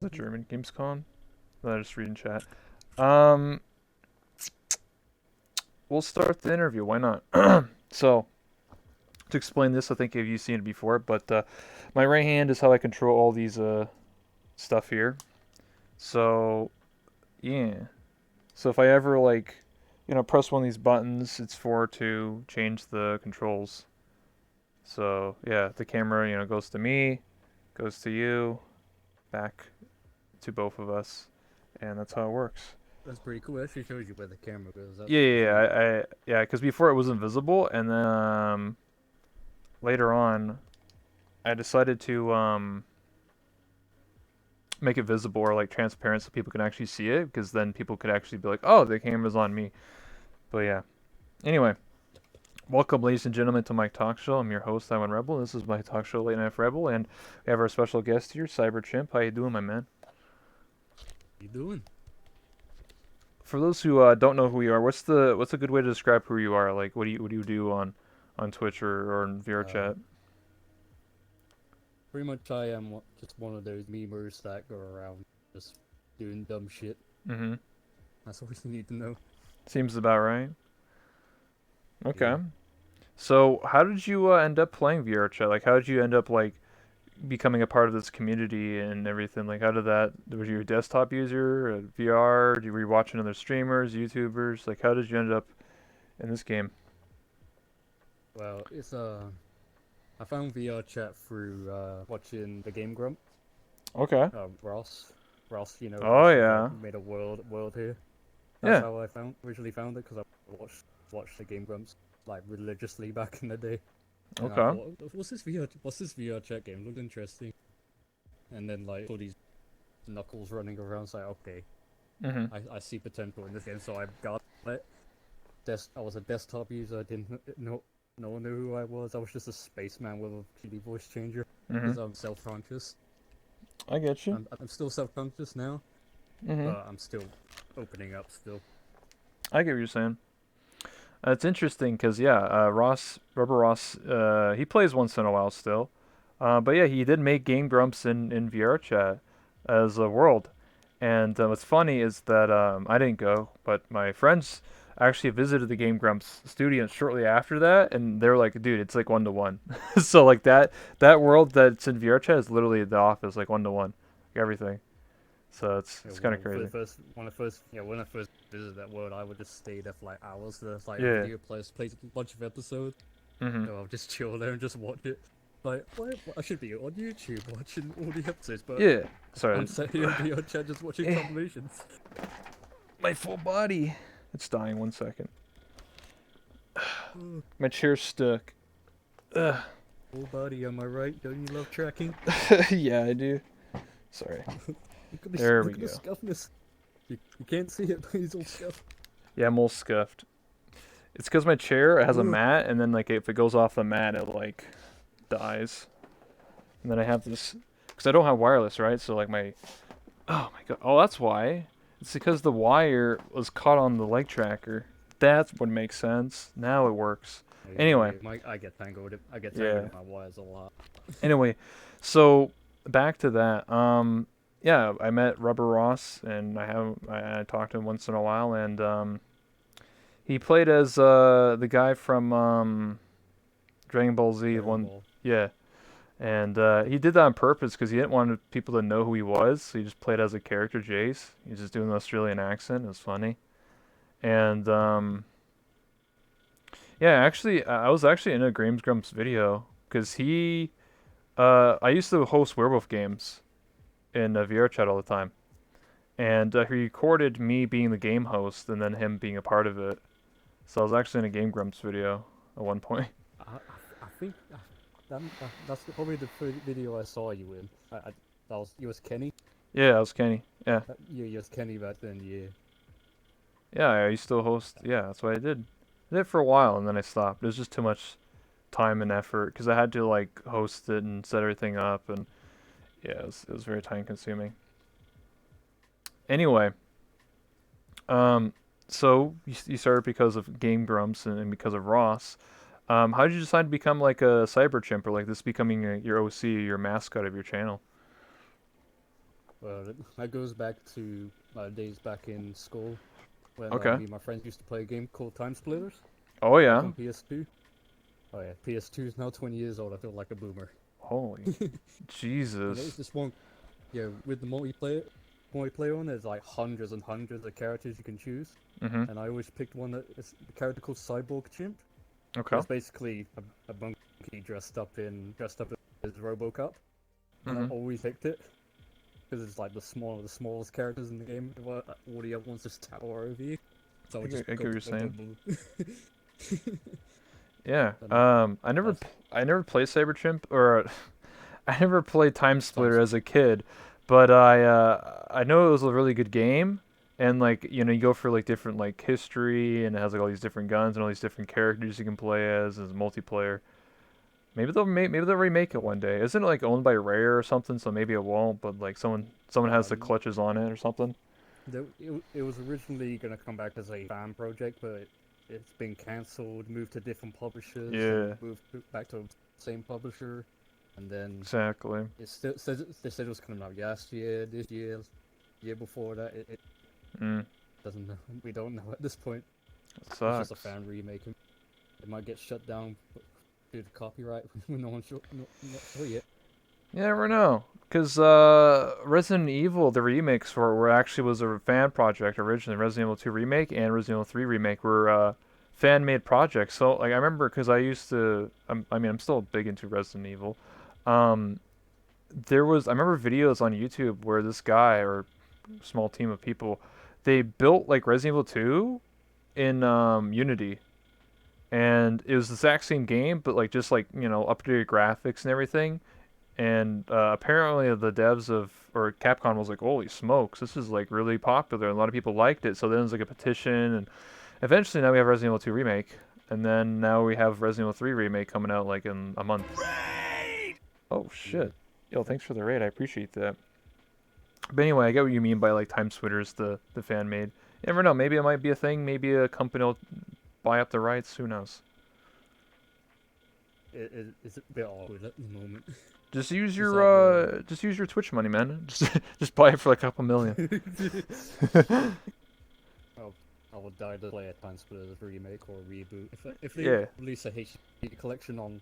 The German Gamescom. I just reading chat. Um, we'll start the interview. Why not? So, to explain this, I think you've seen it before, but my right hand is how I control all these stuff here. So, yeah. So if I ever press one of these buttons, it's for to change the controls. So yeah, the camera, goes to me, goes to you, back to both of us, and that's how it works. That's pretty cool. It actually shows you where the camera goes. That's Yeah, yeah, pretty yeah. neat. Yeah, because before it was invisible, and then later on, I decided to make it visible or like transparent so people can actually see it, because then people could actually be like, "Oh, the camera's on me." But yeah. Anyway, welcome, ladies and gentlemen, to my talk show. I'm your host, Iwan Rebel. This is my talk show, Late Night Rebel, and we have our special guest here, CyberChimp. How you doing, my man? You doing? For those who don't know who you are, what's a good way to describe who you are? Like, what do you do on Twitch or in VR Uh, chat? Pretty much I am just one of those memers that go around just doing dumb shit. Mm-hmm. That's all you need to know. Seems about right. Okay. Yeah. So, how did you end up playing VR chat? Like, how did you end up like becoming a part of this community and everything? Like, how did that? Was you a desktop user, a VR? Were you watching other streamers, YouTubers? Like, how did you end up in this game? Well, it's I found VR chat through watching the Game Grump. Okay. Ross. Oh He's like yeah. made a world here. That's Yeah. how I originally found it because I watched the Game Grumps like religiously back in the day. And I Okay. thought, what's this VR chat game? Looked interesting. And then like all these knuckles running around. It's like, okay, Mhm. I see potential in this game, so I got it. I was a desktop user. I didn't know no one knew who I was. I was just a spaceman with a shitty voice changer because Mhm. I'm self-conscious. I get you. I'm still self-conscious now, Mhm. but I'm still opening up still. I get what you're saying. It's interesting because yeah, Rubber Ross, he plays once in a while still, but yeah, he did make Game Grumps in VR chat as a world, and what's funny is that I didn't go, but my friends actually visited the Game Grumps studio shortly after that, and they were like, "Dude, it's like 1-to-1." So like that world that's in VR chat is literally the office, like 1-to-1, everything. So it's kind of crazy. When I first visited that world, I would just stay there for like hours. There's like a Yeah. video plays a bunch of episodes, Mhm. so I'll just chill there and just watch it. Like, what? I should be on YouTube watching all the episodes, but Yeah. I'm Sorry. sat here in VR chat just watching Eh, compilations. my full body. It's dying. 1 second. Oh, My chair's stuck. Ugh. full body, am I right? Don't you love tracking? Yeah, I do. Sorry. There we Look at the go. scuffness. You can't see it, but he's all scuffed. Yeah, I'm all scuffed. It's because my chair has a Ugh. mat, and then like if it goes off the mat, it like dies. And then I have this because I don't have wireless, right? So like my oh my god, oh that's why. It's because the wire was caught on the leg tracker. That's what makes sense. Now it works. Anyway, I get tangled. I get tangled yeah. in my wires a lot. Anyway, so back to that. Yeah, I met Rubber Ross, and I talked to him once in a while, and he played as the guy from Dragon Ball Z. Dragon One, Ball. yeah, and he did that on purpose because he didn't want people to know who he was. So he just played as a character, Jace. He's just doing an Australian accent. It was funny, and yeah, actually, I was actually in a Games Grumps video because I used to host werewolf games in VR chat all the time, and he recorded me being the game host and then him being a part of it. So I was actually in a Game Grumps video at one point. I think that's probably the first video I saw you in. That was you was Kenny. Yeah, I was Kenny. Yeah, You was Kenny back then. Yeah. yeah, I used to host. Yeah, that's what I did. I did it for a while and then I stopped. It was just too much time and effort because I had to like host it and set everything up, and yeah, it was very time consuming. Anyway, um, so you started because of Game Grumps and because of Ross. How did you decide to become like a cyber chimp or like this becoming your OC, your mascot of your channel? That goes back to my days back in school when Okay. me and my friends used to play a game called Time Splitters, Oh back yeah. on PS2. Oh yeah, PS2 is now 20 years old. I feel like a boomer. Holy And there was Jesus. this one, yeah, with the multiplayer one, there's like hundreds and hundreds of characters you can choose, Mm-hmm. and I always picked one that is a character called CyberChimp. Okay. It's basically a monkey dressed up as RoboCop, and I Mm-hmm. always picked it because it's like the smallest characters in the game. All the other ones just tower over you, so I would just I get go what you're boom, boom, saying. boom. Yeah. And that's I never played CyberChimp or I never played Time time Splitter as a kid, but I know it was a really good game. And like you go for like different like history, and it has like all these different guns and all these different characters you can play as multiplayer. Maybe they'll remake it one day. Isn't it like owned by Rare or something? So maybe it won't. But like someone has the um, clutches on it or something. it was originally gonna come back as a fan project, but it's been cancelled, moved to different publishers, then Yeah, back to the same publisher, and then exactly. they said it was coming out last year, this year, year before that. It Mm, doesn't know. We don't know at this point. it It's just a sucks. fan remake. It might get shut down due to copyright. No one's sure, not sure yet. You never know. Because Resident Evil, the remakes for it were actually was a fan project originally. Resident Evil 2 remake and Resident Evil 3 remake were fan made projects. So like I remember because I used to, I mean I'm still big into Resident Evil. Um, I remember videos on YouTube where this guy or small team of people, they built like Resident Evil 2 in Unity, and it was the exact same game, but like just like updated graphics and everything. And apparently the devs of or Capcom was like, holy smokes, this is like really popular, and a lot of people liked it. So then there's like a petition, and eventually now we have Resident Evil 2 remake, and then now we have Resident Evil 3 remake coming out like in a month. Oh Yeah. shit. Yo, thanks for the raid. I appreciate that. But anyway, I get what you mean by like time splitters, the fan made. You never know. Maybe it might be a thing. Maybe a company will buy up the rights. Who knows? It's a bit awkward at the moment. It's like Just use your Twitch money, man. Just buy it for like a couple million. I'll, I will die to play a Time Splitters remake or a reboot. If they Yeah. release a HD collection on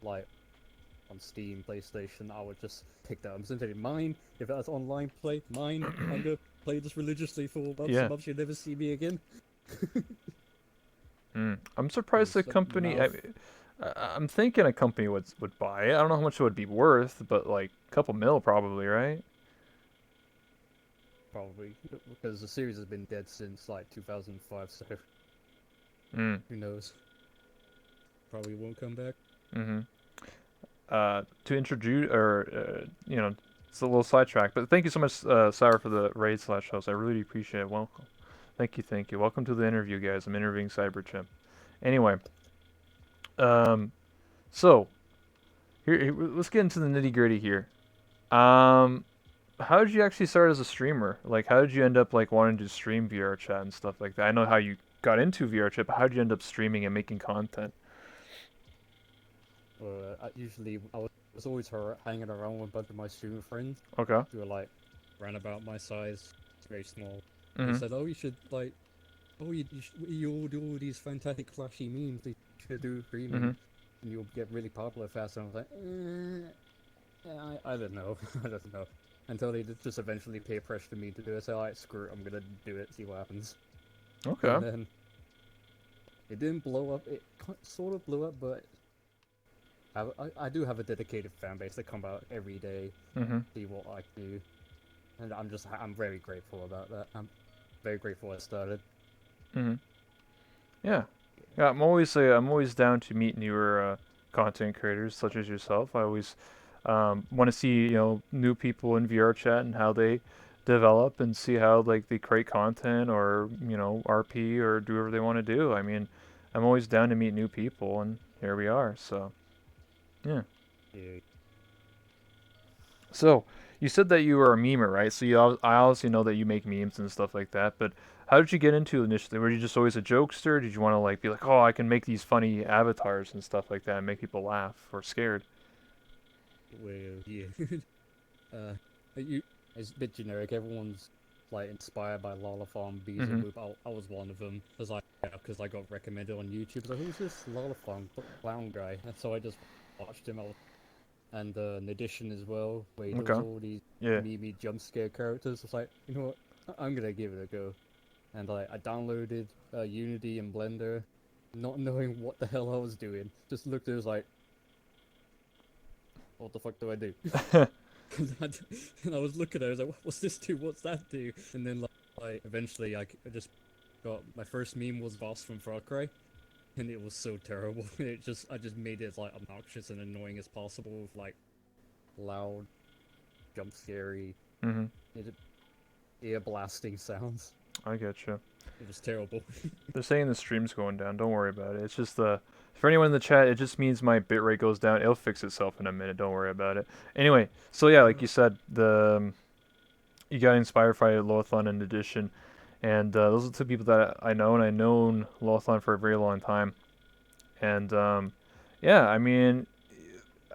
like on Steam, PlayStation, I would just pick that up. Simply mine. If that's online play, mine. I'm gonna play this religiously for months and Yeah. months. You'll never see me again. I'm surprised the Because company. now, I'm thinking a company would buy it. I don't know how much it would be worth, but like a couple mil probably, right? probably because the series has been dead since like 2005. So Mm. who knows? Probably won't come back. Mm-hmm. To introduce it's a little sidetrack, but thank you so much, Sarah, for the raid slash host. I really appreciate it. Welcome. Thank you. Welcome to the interview, guys. I'm interviewing CyberChimp. Anyway, um, so let's get into the nitty gritty here. Um, how did you actually start as a streamer? Like, how did you end up like wanting to stream VR chat and stuff like that? I know how you got into VR chat, but how did you end up streaming and making content? I was always hanging around with a bunch of my streamer friends Okay. who were like ran about my size, very small. They Mhm. said, "Oh, you should like, oh, you all do all these fantastic flashy memes. You should do streaming, Mhm. and you'll get really popular fast." And I was like, yeah, I don't know, I don't know. Until they just eventually peer pressured me to do it. So alright, screw it, I'm gonna do it, see what happens. Okay. And then it didn't blow up. It sort of blew up, but I do have a dedicated fan base that come out every day, Mhm. see what I do, and I'm very grateful about that. I'm very grateful I started. Mhm. Yeah. Yeah. I'm always down to meet newer content creators such as yourself. I always want to see new people in VR chat and how they develop and see how like they create content or RP or do whatever they want to do. I mean, I'm always down to meet new people, and here we are. So yeah. Yeah, So you said that you were a memer, right? So I obviously know that you make memes and stuff like that. But how did you get into it initially? Were you just always a jokester? Did you want to like be like, oh, I can make these funny avatars and stuff like that and make people laugh or scared? well, yeah. uh, you. it's a bit generic. Everyone's like inspired by Lala Farm Beezer Mhm. Boop. I was one of them because I got recommended on YouTube. So who's this Lala Farm clown guy? And so I just watched him. And an edition as well, where he does Okay. all these Yeah. meme jump scare characters. It's like, you know what? I'm gonna give it a go. And I downloaded Unity and Blender, not knowing what the hell I was doing. Just looked at it, was like, what the fuck do I do? And I was looking at it, I was like, what's this do? What's that do? And then like eventually I just got my first meme was Boss from Far Cry, and it was so terrible. I just made it as like obnoxious and annoying as possible with like loud, jump scary, Mhm. ear blasting sounds. I get you. It was terrible. They're saying the stream's going down. Don't worry about it. It's just for anyone in the chat, it just means my bitrate goes down. It'll fix itself in a minute. Don't worry about it. Anyway, so yeah, like you said, you got inspired by Lothlan in addition, and those are two people that I know, and I've known Lothlan for a very long time. And yeah, I mean,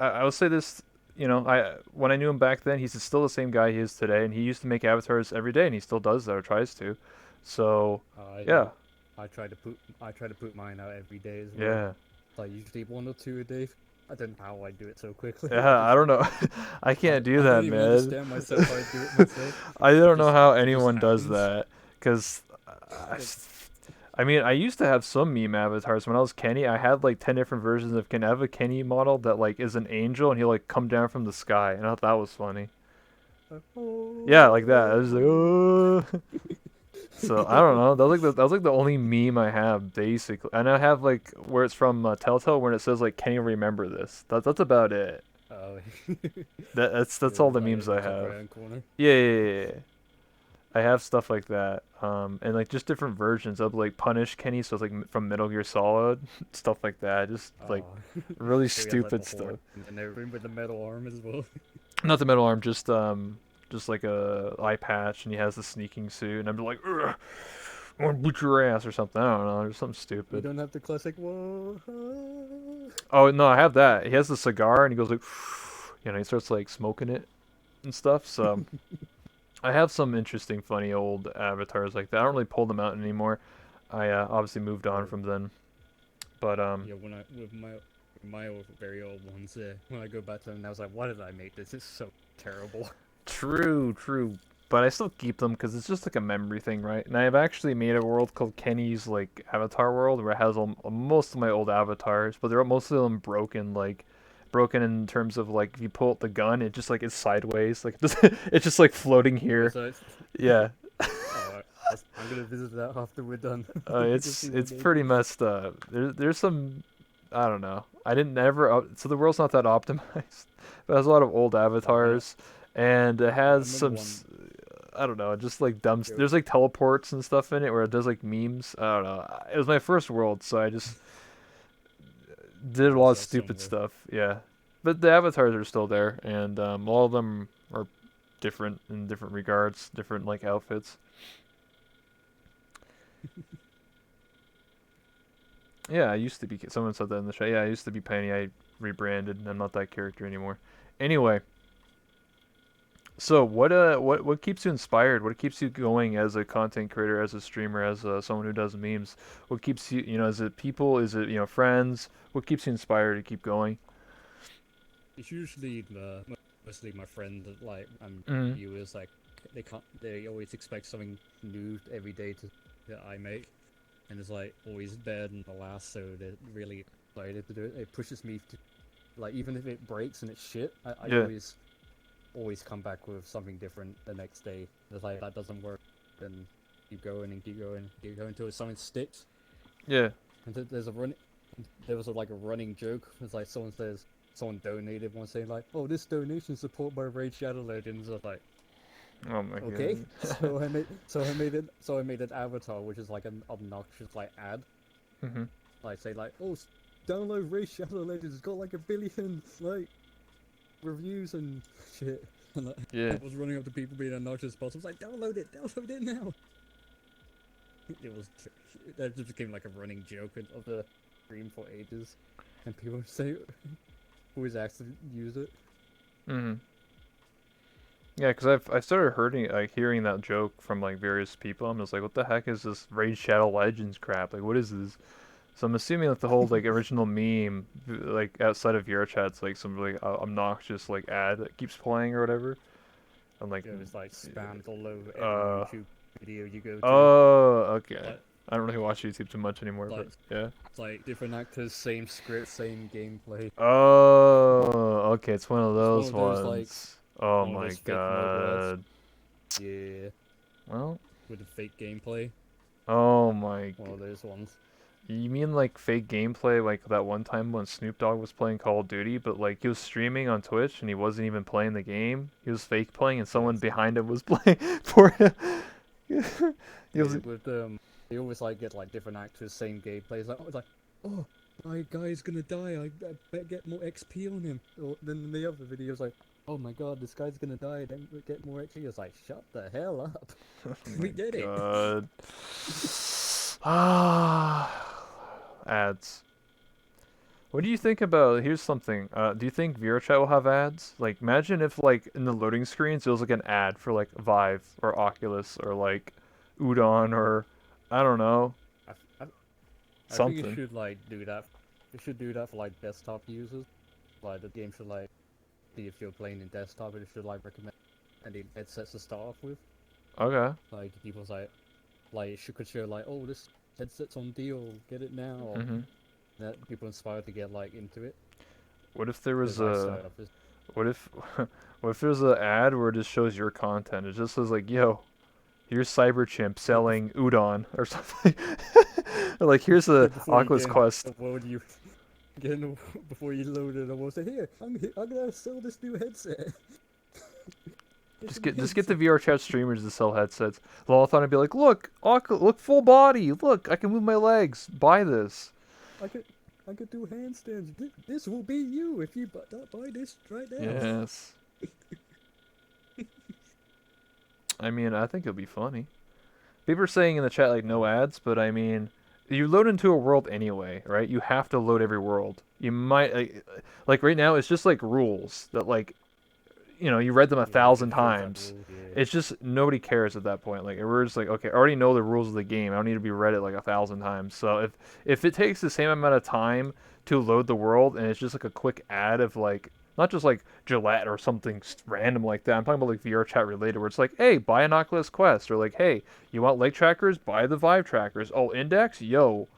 I would say this. I when I knew him back then, he's still the same guy he is today, and he used to make avatars every day, and he still does that or tries to. So, I yeah, I try to put mine out every day as well. yeah. Like usually one or two a day. I don't know how I do it so quickly. Yeah, I don't know. I can't do I don't that, even man. understand myself how I do it myself. I don't know how It just anyone does happens. that. Because, It, I mean, I used to have some meme avatars. When I was Kenny, I had like 10 different versions of Kenny. I have a Kenny model that like is an angel and he'll like come down from the sky. And I thought that was funny. Yeah, like that. I was like, oh. So I don't know. That was like the only meme I have basically. And I have like where it's from Telltale when it says like, "Can you remember this?" That's about it. oh, That's all the like memes in the I top have. right hand corner. Yeah, yeah, yeah, yeah. I have stuff like that. And like just different versions of like Punish Kenny, so it's like from Metal Gear Solid, stuff like that. Just like Oh, really so he has like the stupid horn stuff. and everything with the metal arm as well. Not the metal arm, just like a eye patch, and he has the sneaking suit, and I'm like, "Ugh, I want to beat your ass" or something. I don't know, there's something You stupid. don't have the classic whoa. Oh no, I have that. He has the cigar, and he goes like, he starts like smoking it and stuff. So I have some interesting, funny old avatars like that. I don't really pull them out anymore. I obviously moved on Oh, from them, but yeah, when I with my old, very old ones, when I go back to them, I was like, why did I make this? It's so terrible. true, true. But I still keep them because it's just like a memory thing, right? And I've actually made a world called Kenny's like Avatar World where it has most of my old avatars, but they're most of them broken, like broken in terms of like if you pull out the gun, it just like it's sideways, like it's just like floating Oh, here. so it's Yeah, oh, I'm gonna visit that after we're done. to see what it's game. pretty messed up. There's some I don't know. I didn't never so the world's not that optimized. But it has a lot of old Oh, avatars, and it I has remember some one. I don't know, just like dumb. Yo, There's like teleports and stuff in it where it does like memes. I don't know. It was my first world, so I just did I a lot watched of that stupid somewhere. stuff. Yeah, but the avatars are still there, and all of them are different in different regards, different like outfits. Yeah, I used to be. Someone said that in the chat. Yeah, I used to be Penny. I rebranded. I'm not that character anymore. Anyway, so what keeps you inspired? What keeps you going as a content creator, as a streamer, as someone who does memes? What keeps you, is it people? Is it, friends? What keeps you inspired to keep going? It's usually mostly my friend that and Mm. viewers they always expect something new every day that I make, and it's like always better than the last, so they're really excited to do it. It pushes me to like even if it breaks and it's shit, I Yeah. always come back with something different the next day. It's like that doesn't work, then keep going and keep going until something sticks. Yeah. And there was like a running joke. It's like someone donated one saying like, "Oh, this donation support by Raid Shadow Legends." I was like, Oh my okay. god. So I made an avatar which is like an obnoxious like ad. Mhm. Like say like, "Oh, download Raid Shadow Legends. It's got like 1 billion like reviews and shit." And like, Yeah. I was running up to people being obnoxious as possible. I was like, download it now. It was that just became like a running joke of the stream for ages, and people say always ask to use it. Mhm. Yeah, because I started hearing that joke from like various people. I'm just like, what the heck is this Raid Shadow Legends crap? Like, what is this? So I'm assuming that the whole like original meme, like outside of VRChat's like some really obnoxious like ad that keeps playing or whatever. I'm like, Yeah, it's like spammed all over every uh, YouTube video you go to. oh, okay. Like, I don't really watch YouTube too much anymore, but like, yeah. it's like different actors, same script, same gameplay. Oh, okay. It's one of It's one those of those ones. Oh one of my those fake mobile ads. god. Yeah, Well, with the fake gameplay. oh my. One of those ones. You mean like fake gameplay, like that one time when Snoop Dogg was playing Call of Duty, but like he was streaming on Twitch and he wasn't even playing the game. He was fake playing, and someone Yes. behind him was playing for him. He was, Yeah, with they always like get like different actors, same gameplay. It's like, oh, my guy's gonna die. I bet get more XP on him. Or then the other videos like, oh my god, this guy's gonna die. Then we get more XP. It's like, shut the hell up. oh We my did it. god. Ah, ads. What do you think about? Here's something. Do you think VRChat will have ads? Like, imagine if like in the loading screens it was like an ad for like Vive or Oculus or like Udon or I don't know I, I, I think it something. should like do that. It should do that for like desktop users. Like the game should like see if you're playing in desktop, and it should like recommend any headsets to start off with. Okay. Like people's like it should could show like, oh, this headset's on deal, get it now. Or Mhm. that people inspired to get like into it. What if there was Because I a started off as what if what if there's an ad where it just shows your content? It just says like, "Yo, here's CyberChimp yeah, selling udon" or something. Or like, here's yeah, a before you Oculus get in Quest. the world, you get in the, before you load it, I will say, here, I'm gonna sell this new headset. It's Just a get new just get the headset. VR chat streamers to sell headsets. They'll all thought be like, "Look, look full body. Look, I can move my legs. Buy this." I could I could do handstands. This will be you if you buy this right now. Yes. I mean, I think it'll be funny. People are saying in the chat like no Um, ads, but I mean, you load into a world anyway, right? You have to load every world. You might like right now it's just like rules that like you read them a yeah, it thousand just shows like times. rules. Yeah, It's just nobody cares at that point. Like we're just like, okay, I already know the rules of the game. I don't need to be read it like a thousand times. So if it takes the same amount of time to load the world and it's just like a quick ad of like not just like Gillette or something random like that. I'm talking about like VR chat related where it's like, hey, buy an Oculus Quest or like, hey, you want leg trackers? Buy the Vive trackers. Oh, index, yo,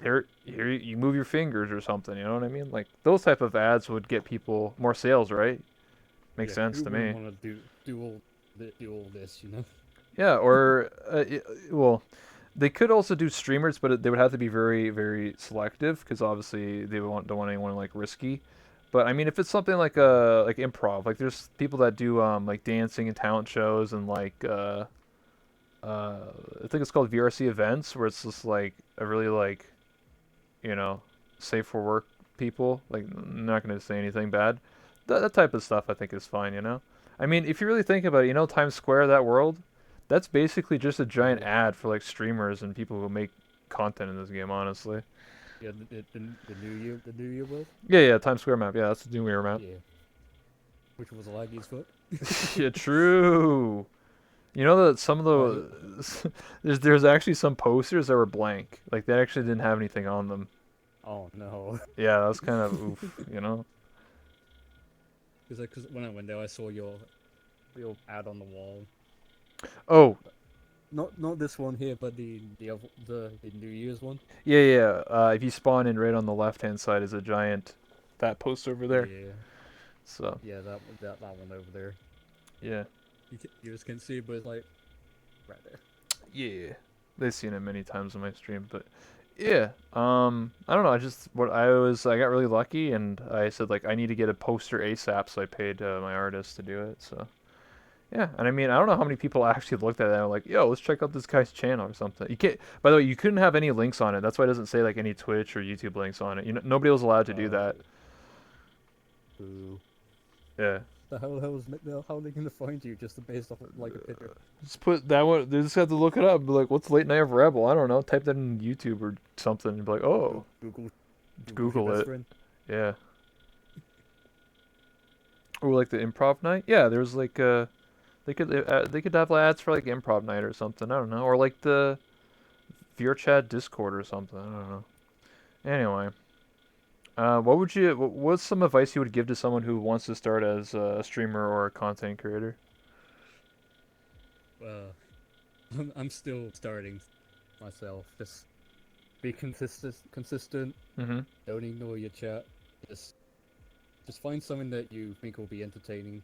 here you move your fingers or something. You know what I mean? Like those type of ads would get people more sales, right? Makes yeah. sense Who to wouldn't me. want to do all this? You know? Yeah, or well, they could also do streamers, but they would have to be very, very selective because obviously they don't want anyone like risky. But I mean, if it's something like improv, like there's people that do like dancing and talent shows and like I think it's called VRC events where it's just like a really like you know safe for work people. Like I'm not gonna say anything bad. That type of stuff I think is fine. I mean, if you really think about it, Times Square, that world, that's basically just a giant Yeah, ad for like streamers and people who make content in this game. Honestly. yeah. The New Year world. Yeah, yeah, Times Square map. Yeah, that's the new mirror map. Yeah, which was laggy as fuck. Yeah, true. You know that some of Like, the there's actually some posters that were blank. Like they actually didn't have anything on them. oh no. Yeah, that was kind of oof. Because when I went there, I saw your ad on the wall. Oh, Not this one here, but the New Year's one. yeah, yeah. If you spawn in right on the left hand side is a giant that poster over there. Yeah, So yeah, that one over there. yeah, You just can't see it, but it's like right there. yeah. They've seen it many times on my stream, but yeah. I don't know. I got really lucky, and I said like I need to get a poster ASAP, so I paid my artist to do it. So yeah, and I mean I don't know how many people actually looked at that and were like, yo, let's check out this guy's channel or something. You can't. By the way, you couldn't have any links on it. That's why it doesn't say like any Twitch or YouTube links on it. Nobody was allowed to do Oh, that. boo. Yeah. How are they gonna find you just based off of like a picture? Just put that one. They just have to look it up. Be like, what's Late Night of Rebel? I don't know. Type that in YouTube or something, and be like, oh, Google's your Google best it. friend. Yeah. Or like the improv night. Yeah, there was like They could have ads for like improv night or something. I don't know, or like the VRChat Discord or something. I don't know. Anyway, what's some advice you would give to someone who wants to start as a streamer or a content creator? Uh, I'm still starting myself. Just be consistent. Mm-hmm. Don't ignore your chat. Just just find something that you think will be entertaining.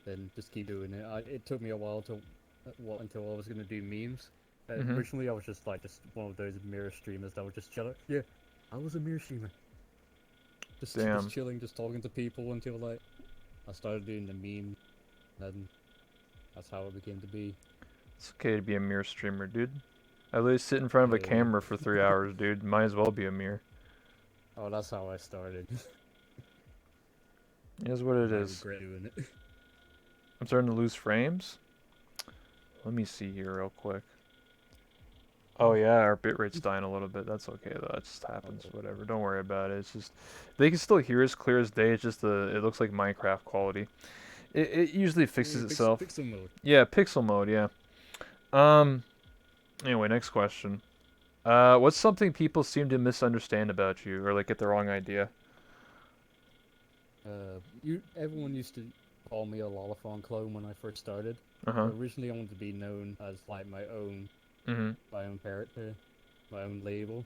Then just keep doing it. It took me a while to until I was gonna do memes. Mm-hmm. Originally, I was just one of those mirror streamers that would just chill. Yeah, I was a mirror streamer. Just Damn. chilling, just talking to people until like I started doing the meme, and that's how it became to be. It's okay to be a mirror streamer, dude. At least sit in front of a Yeah. camera for 3 hours, dude. Might as well be a mirror. Oh, that's how I started. It is what it And I is. regret doing it. I'm starting to lose frames. Let me see here real quick. Oh yeah, our bitrate's dying a little bit. That's okay though. That just happens. Uh-oh. Whatever. Don't worry about it. It's just they can still hear us clear as day. It's just it looks like Minecraft quality. It usually fixes Yeah, itself. pixel mode. Yeah, pixel mode. Yeah. Um. Anyway, next question. What's something people seem to misunderstand about you or like get the wrong idea? Everyone used to call me a Lollifon clone when I first started. Uh huh. Originally, I wanted to be known as like Mhm. my own character, my own label.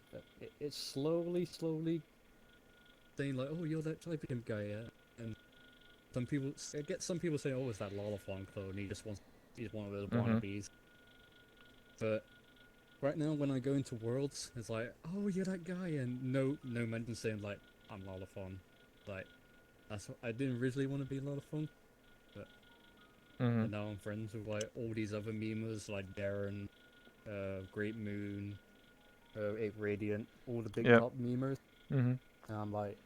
It's slowly saying like, oh, you're that CyberChimp guy, yeah. And I get some people saying, oh, it's that Lollifon clone. He's one of those Mhm. wannabes. But right now, when I go into worlds, it's like, oh, you're that guy, and no mention saying like, I'm Lollifon. Like that's what I didn't originally want to be Lollifon, but Mhm. and now I'm friends with like all these other memers like Darren, Great Moon, 8 Radiant, all the big Yep. top memers. Mhm. And I'm like,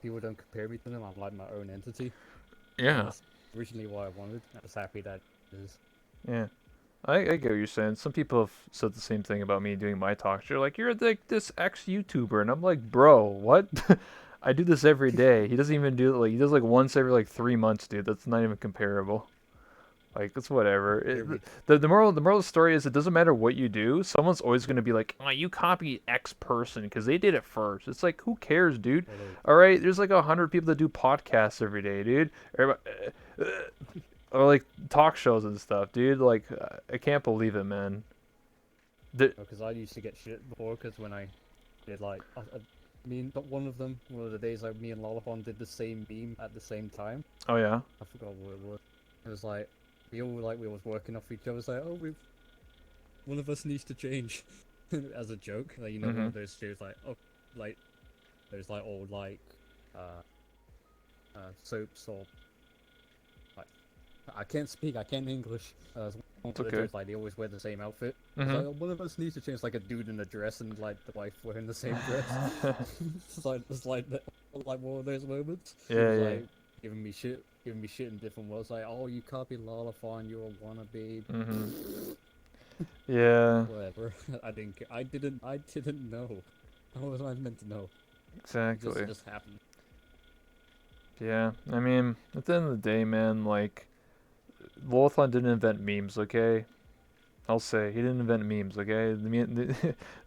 people don't compare me to them. I'm like my own entity. And Yeah. that's originally what I wanted. I was happy that it is. Yeah. I get what you're saying. Some people have said the same thing about me doing my talks. They're like, "You're like this ex YouTuber," and I'm like, "Bro, what? I do this every day." He doesn't even do it like he does like once every like 3 months, dude. That's not even comparable. Like it's whatever. Every The moral of the story is it doesn't matter what you do. Someone's always gonna be like, "Oh, you copy X person because they did it first." It's like, who cares, dude? although All right, there's like 100 people that do podcasts every day, dude. Or like talk shows and stuff, dude. Like I can't believe it, man. The, because I used to get shit before because when I did like me and one of the days like me and Lollipon did the same meme at the same time. oh yeah. I forgot what it was. It was like we was working off each other. It's like, oh, we one of us needs to change, as a joke. Like one Mhm. of those shows like oh, like there's like old like uh soaps or like I can't speak. I can't English. It's one It's of the okay. jokes like they always wear the same outfit. It's like Mhm. oh, one of us needs to change. Like a dude in a dress and like the wife wearing the same dress. It's like one of those moments. He Yeah, was yeah. like giving me shit in different words. Like, oh, you copy Lollifon, you're a wannabe. Mhm. Yeah. Whatever. I didn't know. How was I meant to know? Exactly. It just happened. Yeah. I mean, at the end of the day, man, like Volthon didn't invent memes, okay? I'll say he didn't invent memes, okay?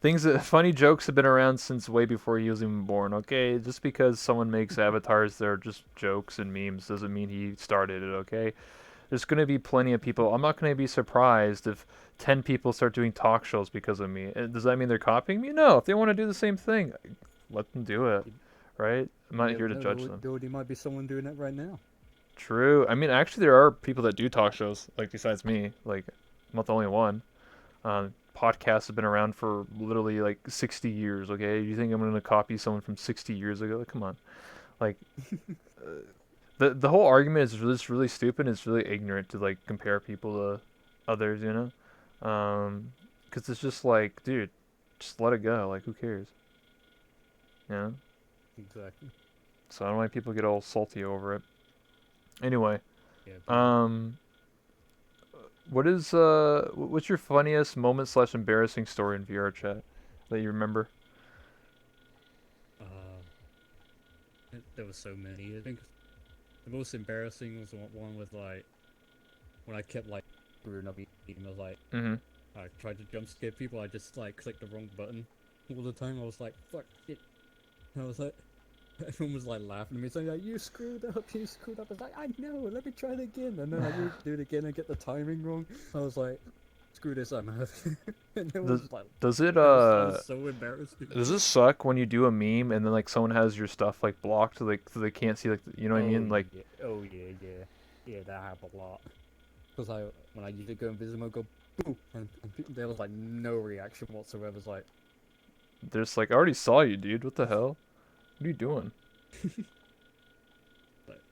Things that funny jokes have been around since way before he was even born, okay? Just because someone makes avatars that are just jokes and memes doesn't mean he started it, okay? There's going to be plenty of people. I'm not going to be surprised if 10 people start doing talk shows because of me. Does that mean they're copying me? No. If they want to do the same thing, let them do it, You, right? I'm you not never here to know. judge them. There already might be someone doing it right now. True. I mean, actually, there are people that do talk shows, like besides me. Like, I'm not the only one. Podcasts have been around for literally like 60 years. Okay, you think I'm gonna copy someone from 60 years ago? Like, come on. Like, uh, the whole argument is really stupid. It's really ignorant to like compare people to others. Because it's just like, dude, just let it go. Like, who cares? You know. Exactly. So I don't know why people get all salty over it. Anyway, Yeah, people. um, what's your funniest moment slash embarrassing story in VR chat that you remember? Uh, there were so many. I think the most embarrassing was one with like when I kept like screwing up, I was like, Mm-hmm. I tried to jump scare people. I just like clicked the wrong button all the time. I was like, fuck it. And I was like, everyone was like laughing at me, saying like, you screwed up, you screwed up. I was like, I know, let me try it again. And then I do it again and get the timing wrong. I was like, screw this, I'm out. And it Does was like, does it I was so embarrassed. does it suck when you do a meme and then like someone has your stuff like blocked like so they can't see like you know what I Oh mean like yeah, oh yeah, yeah, yeah. That happened a lot. Because when I usually go and visit them, I go boo, and there was like no reaction whatsoever. It's like, they're just like I already saw you, dude. What the hell? What are you doing?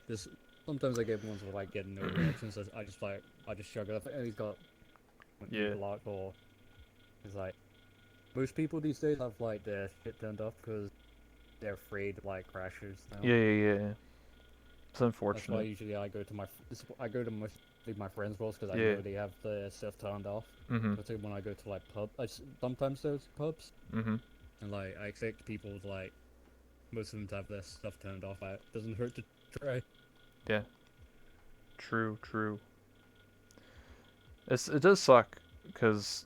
this. Sometimes I get ones where like get no reactions. So I just shrug it off. And he's got you Yeah. blocked or it's like most people these days have like their shit turned off because they're afraid of like crashes now. Yeah. It's That's why unfortunate. usually I go to my friends' roles because I Yeah. know they have their stuff turned off. Mhm. But when I go to like sometimes those pubs Mhm. and like I expect people to like most of them to have their stuff turned off. It doesn't hurt to try. Yeah. True. It does suck because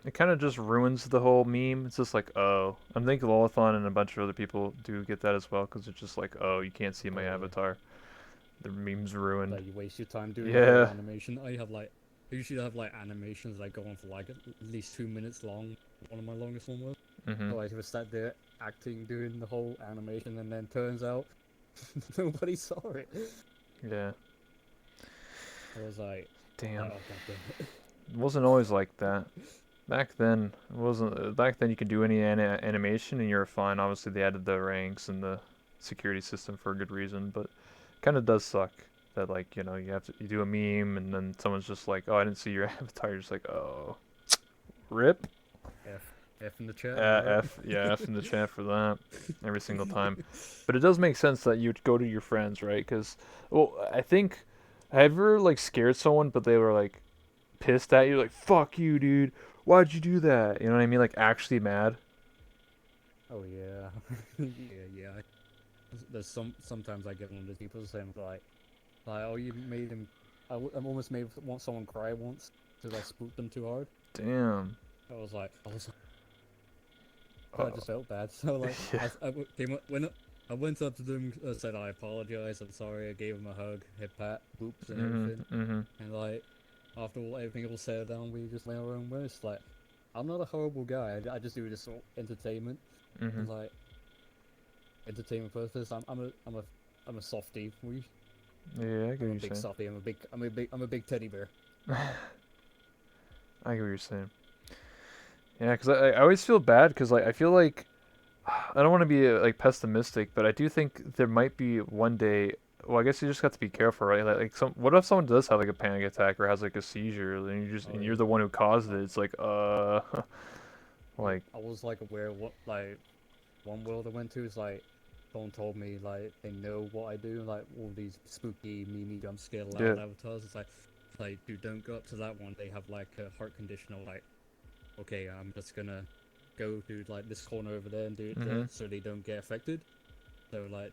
it kind of just ruins the whole meme. It's just like, oh, I'm thinking Lolathon and a bunch of other people do get that as well because it's just like, oh, you can't see my Oh yeah, avatar. The meme's ruined. like you waste your time doing the whole Yeah. animation. I usually have like animations that go on for like at least 2 minutes long. One of my longest one was. Mhm. So I just sat there acting, doing the whole animation, and then turns out nobody saw it. Yeah. I was like, Damn. oh god damn it. It wasn't always like that. Back then, it wasn't. Back then, you could do any animation and you're fine. Obviously, they added the ranks and the security system for a good reason, but kind of does suck that like you do a meme and then someone's just like, oh, I didn't see your avatar. You're just like, oh, rip. F in the chat, am I right? F in the chat for that every single time. But it does make sense that you'd go to your friends, right? Because, well, I think, have you ever like scared someone, but they were like pissed at you, like "fuck you, dude, why'd you do that?" You know what I mean? Like actually mad. Oh yeah, yeah. There's sometimes I get one of those people saying like oh you made him. I almost made want someone cry once because I spooked them too hard. Damn. I was I Oh. just felt bad. So like Yeah. came up when I went up to them, said I apologize, I'm sorry. I gave him a hug, hip pat, boops and Mhm. everything. Mhm. And like after everything was said down, we just went our own ways. Like I'm not a horrible guy. I just do this for entertainment Mhm. and like entertainment purpose. I'm a softie. Yeah, I get I'm what a you're big saying. softie. I'm a big teddy bear. I get what you're saying. Yeah, because I always feel bad because like I feel like I don't want to be like pessimistic, but I do think there might be one day. Well, I guess you just have to be careful, right? What if someone does have like a panic attack or has like a seizure, and Oh and you're yeah. the one who caused Uh, it? It's like, yeah. like, I was like aware of what like one world I went to is like someone told me like they know what I do, like all these spooky, meme, jump scare, yeah, loud avatars. It's like, dude, don't go up to that one. They have like a heart condition. Or like, okay, I'm just gonna go to like this corner over there and do it mhm, there, so they don't get affected. So like,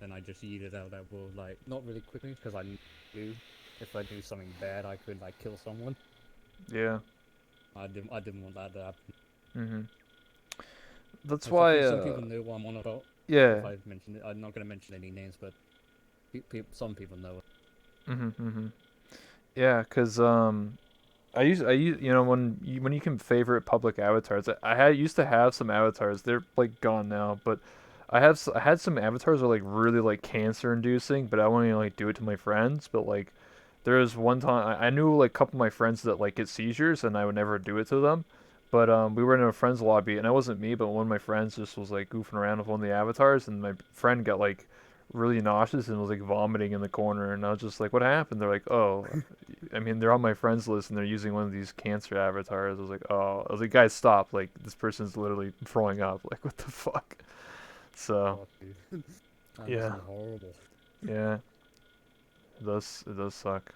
then I just yeeted out that world like not really quickly because I knew if I do something bad, I could like kill someone. yeah, I didn't want that to happen. mhm. That's Which I why, think some people know what I'm on about. yeah, If I mention it, I'm not gonna mention any names, but some people know it. mhm. Yeah, cause I use when you can favorite public avatars. I had used to have some avatars. They're like gone now, but I had some avatars that are like really like cancer inducing, but I wouldn't like do it to my friends. But like there was one time I knew like a couple of my friends that like get seizures, and I would never do it to them. But we were in a friend's lobby, and it wasn't me, but one of my friends just was like goofing around with one of the avatars, and my friend got like really nauseous and was like vomiting in the corner, and I was just like, "What happened?" They're like, "Oh, I mean, they're on my friends list and they're using one of these cancer avatars." I was like, "Oh," I was like, "Guys, stop! Like, this person's literally throwing up. Like, what the fuck?" So, Fuck, dude. That must yeah, be horrible. yeah, it does suck.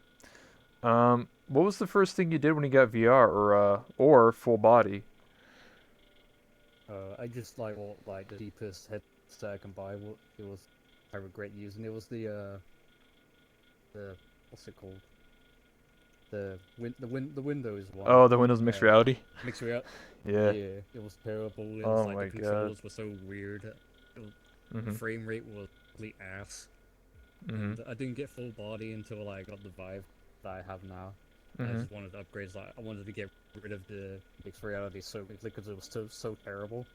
What was the first thing you did when you got VR or full body? I just like what like the cheapest headset I can buy. What it was, I regret using. It was the what's it called? the Windows one. Oh, the Windows mixed reality. Mixed reality. Yeah. Yeah, it was terrible. It was Oh like the my god. controllers were so weird. The Mhm. frame rate was complete ass, Mhm. and I didn't get full body until I got the Vive that I have now. I Mhm. just wanted to upgrade. Like I wanted to get rid of the mixed reality so quickly because it was so terrible.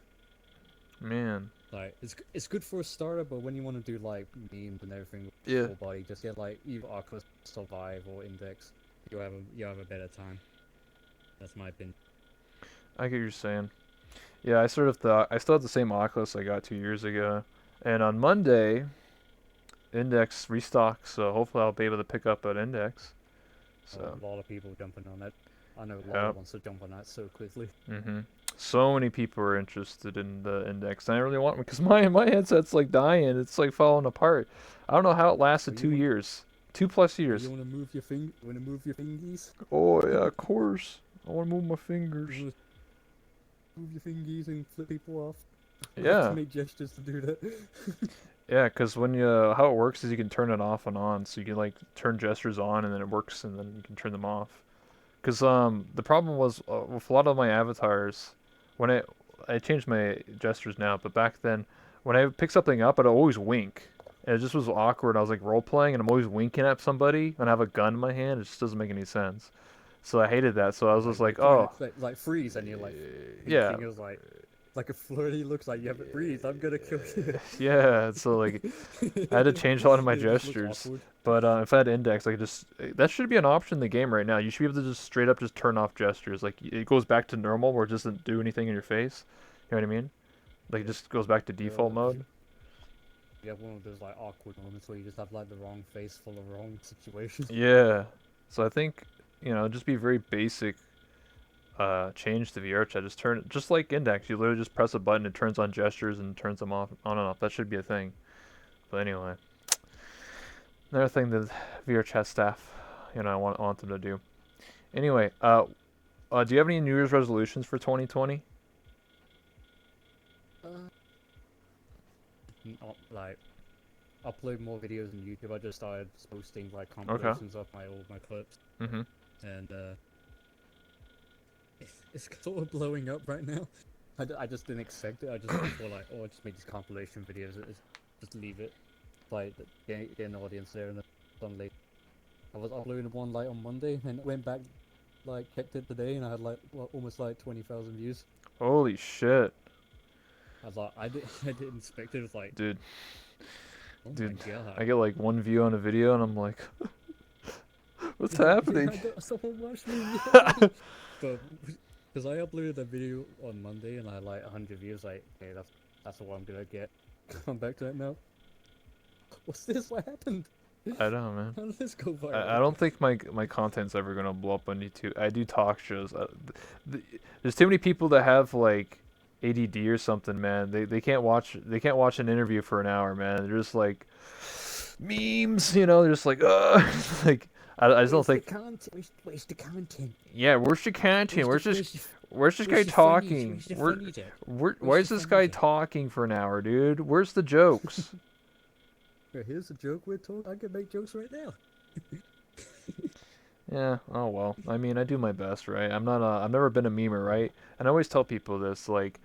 Man. Like it's good for a starter, but when you want to do like memes and everything with Yeah. full body, just get like either Oculus Survive or Index. You'll have a better time. That's my opinion. I get what you're saying. Yeah, I sort of thought I still have the same Oculus I got 2 years ago, and on Monday, Index restocks, so hopefully I'll be able to pick up an Index. So, A lot of people jumping on that. I know a lot yeah. of ones that jump on that so quickly. Mhm. So many people are interested in the Index. And I really want one because my headset's like dying. It's like falling apart. I don't know how it Oh, lasted you two want? years, 2+ Oh, you years. want to move your finger? You want to move your fingies? Oh yeah, of course. I want to move my You fingers. want to move your fingies and flip people off? You have to Yeah, make gestures to do that. yeah. Because when you how it works is you can turn it off and on. So you can like turn gestures on and then it works and then you can turn them off. Because the problem was with a lot of my avatars, when I changed my gestures now, but back then, when I pick something up, I'd always wink. And it just was awkward. I was like role playing, and I'm always winking at somebody, and I have a gun in my hand. It just doesn't make any sense. So I hated that. So I was just like, Trying to oh, like freeze, and you're like yeah, thinking it was like a flirty looks like you haven't breathed. I'm gonna kill you. yeah. So like, I had to change a lot of my It just looks gestures. awkward. But if I had index, I could just that should be an option in the game right now. You should be able to just straight up just turn off gestures. Like it goes back to normal where it doesn't do anything in your face. You know what I mean? Like it Yeah. just goes back to default mode. You have one of those like awkward moments where you just have like the wrong face for the wrong situation. Yeah. So I think just be very basic. Change to VR chat. Just turn just like index. You literally just press a button. It turns on gestures and turns them off on and off. That should be a thing. But anyway, another thing that VR chat staff, I want them to do. Anyway, do you have any New Year's resolutions for 2020? Uh, like upload more videos on YouTube. I just started posting like Okay. compilations of all my clips, Mhm. and it's sort of blowing up right now. I just didn't expect it. I just thought like, oh, I just make these compilation videos. Just leave it, like get an audience there, and then suddenly I was uploading one like on Monday, and went back, like checked it today, and I had like almost like 20,000 views. Holy shit, I was like, I didn't expect it. It was like, dude, oh my dude. I god. get like one view on a video, and I'm like, what's happening? Yeah, I got someone watch me. Yay! But because I uploaded a video on Monday and I had like 100 views, like, okay, that's what I'm gonna get. Come back to that now. What's this? What happened? I don't know, man. How did this go I viral? don't think my content's ever gonna blow up on YouTube. I do talk shows. There's too many people that have like ADD or something, man. They can't watch an interview for an hour, man. They're just like memes, They're just like, like I just don't Where's the think. content? Where's the content? Yeah, where's the content? Where's the Where's this guy where's the funnies? talking? Where's the funnies at? Why Where's is the this funnies guy at? talking for an hour, dude? Where's the jokes? Here's a joke we're talking. I can make jokes right now. Yeah, oh well. I mean, I do my best, right? I've never been a memer, Yeah. right? And I always tell people this, like,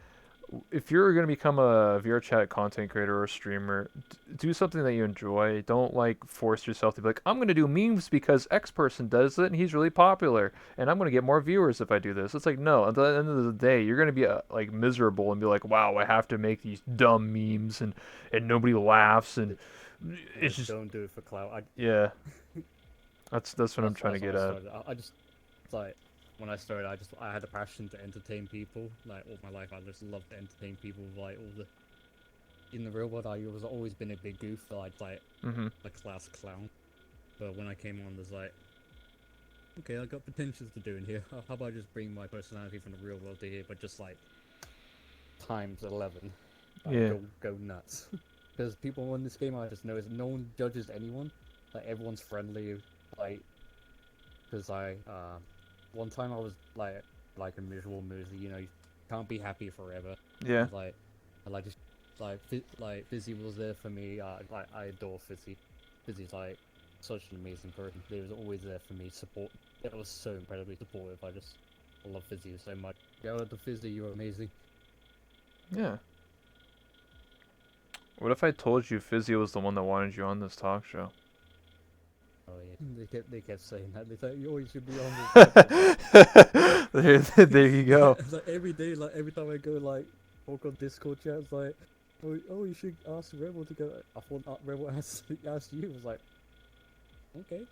if you're gonna become a VR chat content creator or a streamer, do something that you enjoy. Don't like force yourself to be like, I'm gonna do memes because X person does it and he's really popular, and I'm gonna get more viewers if I do this. It's like, no. At the end of the day, you're gonna be like miserable and be like, wow, I have to make these dumb memes and nobody laughs and Yeah, it's just don't do it for clout. yeah. That's what I'm trying to That's how get I at. started. I just like when I started, I had a passion to entertain people. Like all my life, I just loved to entertain people. Like all the in the real world, I was always been a big goof, like Mhm. a class clown. But when I came on, there's like, okay, I got potentials to do in here. How about I just bring my personality from the real world to here, but just like times 11. Like Yeah. go nuts. Because people in this game, I just noticed no one judges anyone. Like everyone's friendly. Like, because one time I was like a miserable moody. You can't be happy forever. Yeah. Like, I like just like Fizzy was there for me. Like I adore Fizzy. Fizzy's like such an amazing person. He was always there for me, support. It was so incredibly supportive. I love Fizzy so much. Shout out to Fizzy, you're amazing. Yeah. What if I told you Fizzy was the one that wanted you on this talk show? Oh yeah, they kept saying that. They said, "Oh, you should be on this podcast." There you go. Like every day, like every time I go like talk on Discord chat, it's like, oh, you should ask Rebel to go. I thought Rebel asked you. I was like, okay.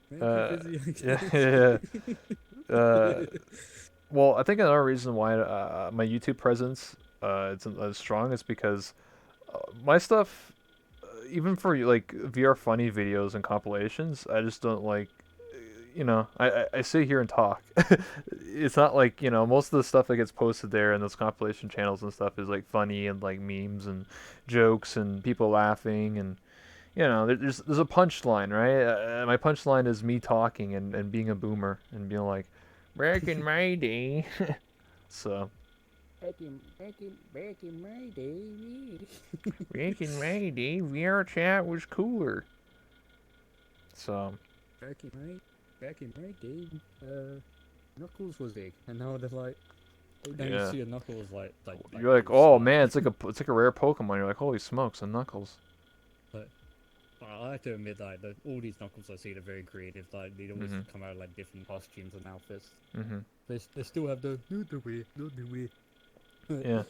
Maybe Fizzy. Yeah, yeah. Well, I think another reason why my YouTube presence isn't as strong is because my stuff, even for like VR funny videos and compilations, I just don't like. I sit here and talk. It's not like most of the stuff that gets posted there and those compilation channels and stuff is like funny and like memes and jokes and people laughing and there's a punchline, right? My punchline is me talking and being a boomer and being like, back in my day. So Back in my day. back in my day, VR chat was cooler. So Back in my day, Knuckles was big, and now they're like, now you yeah, see a Knuckles like you're like, really oh smart. man, it's like a rare Pokemon. You're like, holy smokes, a Knuckles. But I have to admit that all these Knuckles I see are very creative. Like they always Mhm. come out like different costumes and outfits. Mhm. They still have the not the way, not the way. Yeah. Of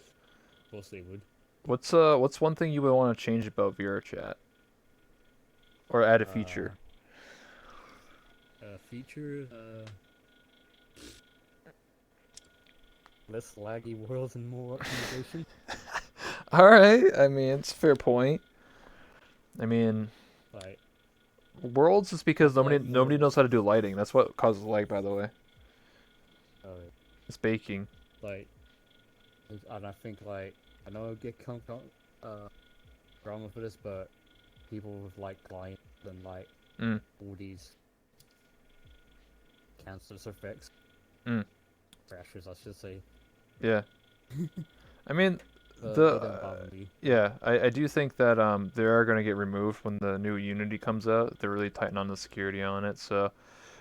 course they would. What's one thing you would want to change about VR chat or add a Uh, feature? feature less laggy worlds and more optimization. All right. I mean, it's a fair point. I mean, Like worlds is because nobody like nobody more knows how to do lighting. That's what causes lag, by the way. uh, It's baking. like and I think like I know I get drama for this, but people with like clients and like Mm. all these cancerous effects, Mm. crashes, I should say. Yeah. I mean, They don't the bother me. yeah, I do think that they are gonna get removed when the new Unity comes out. They're really tighten on the security on it. So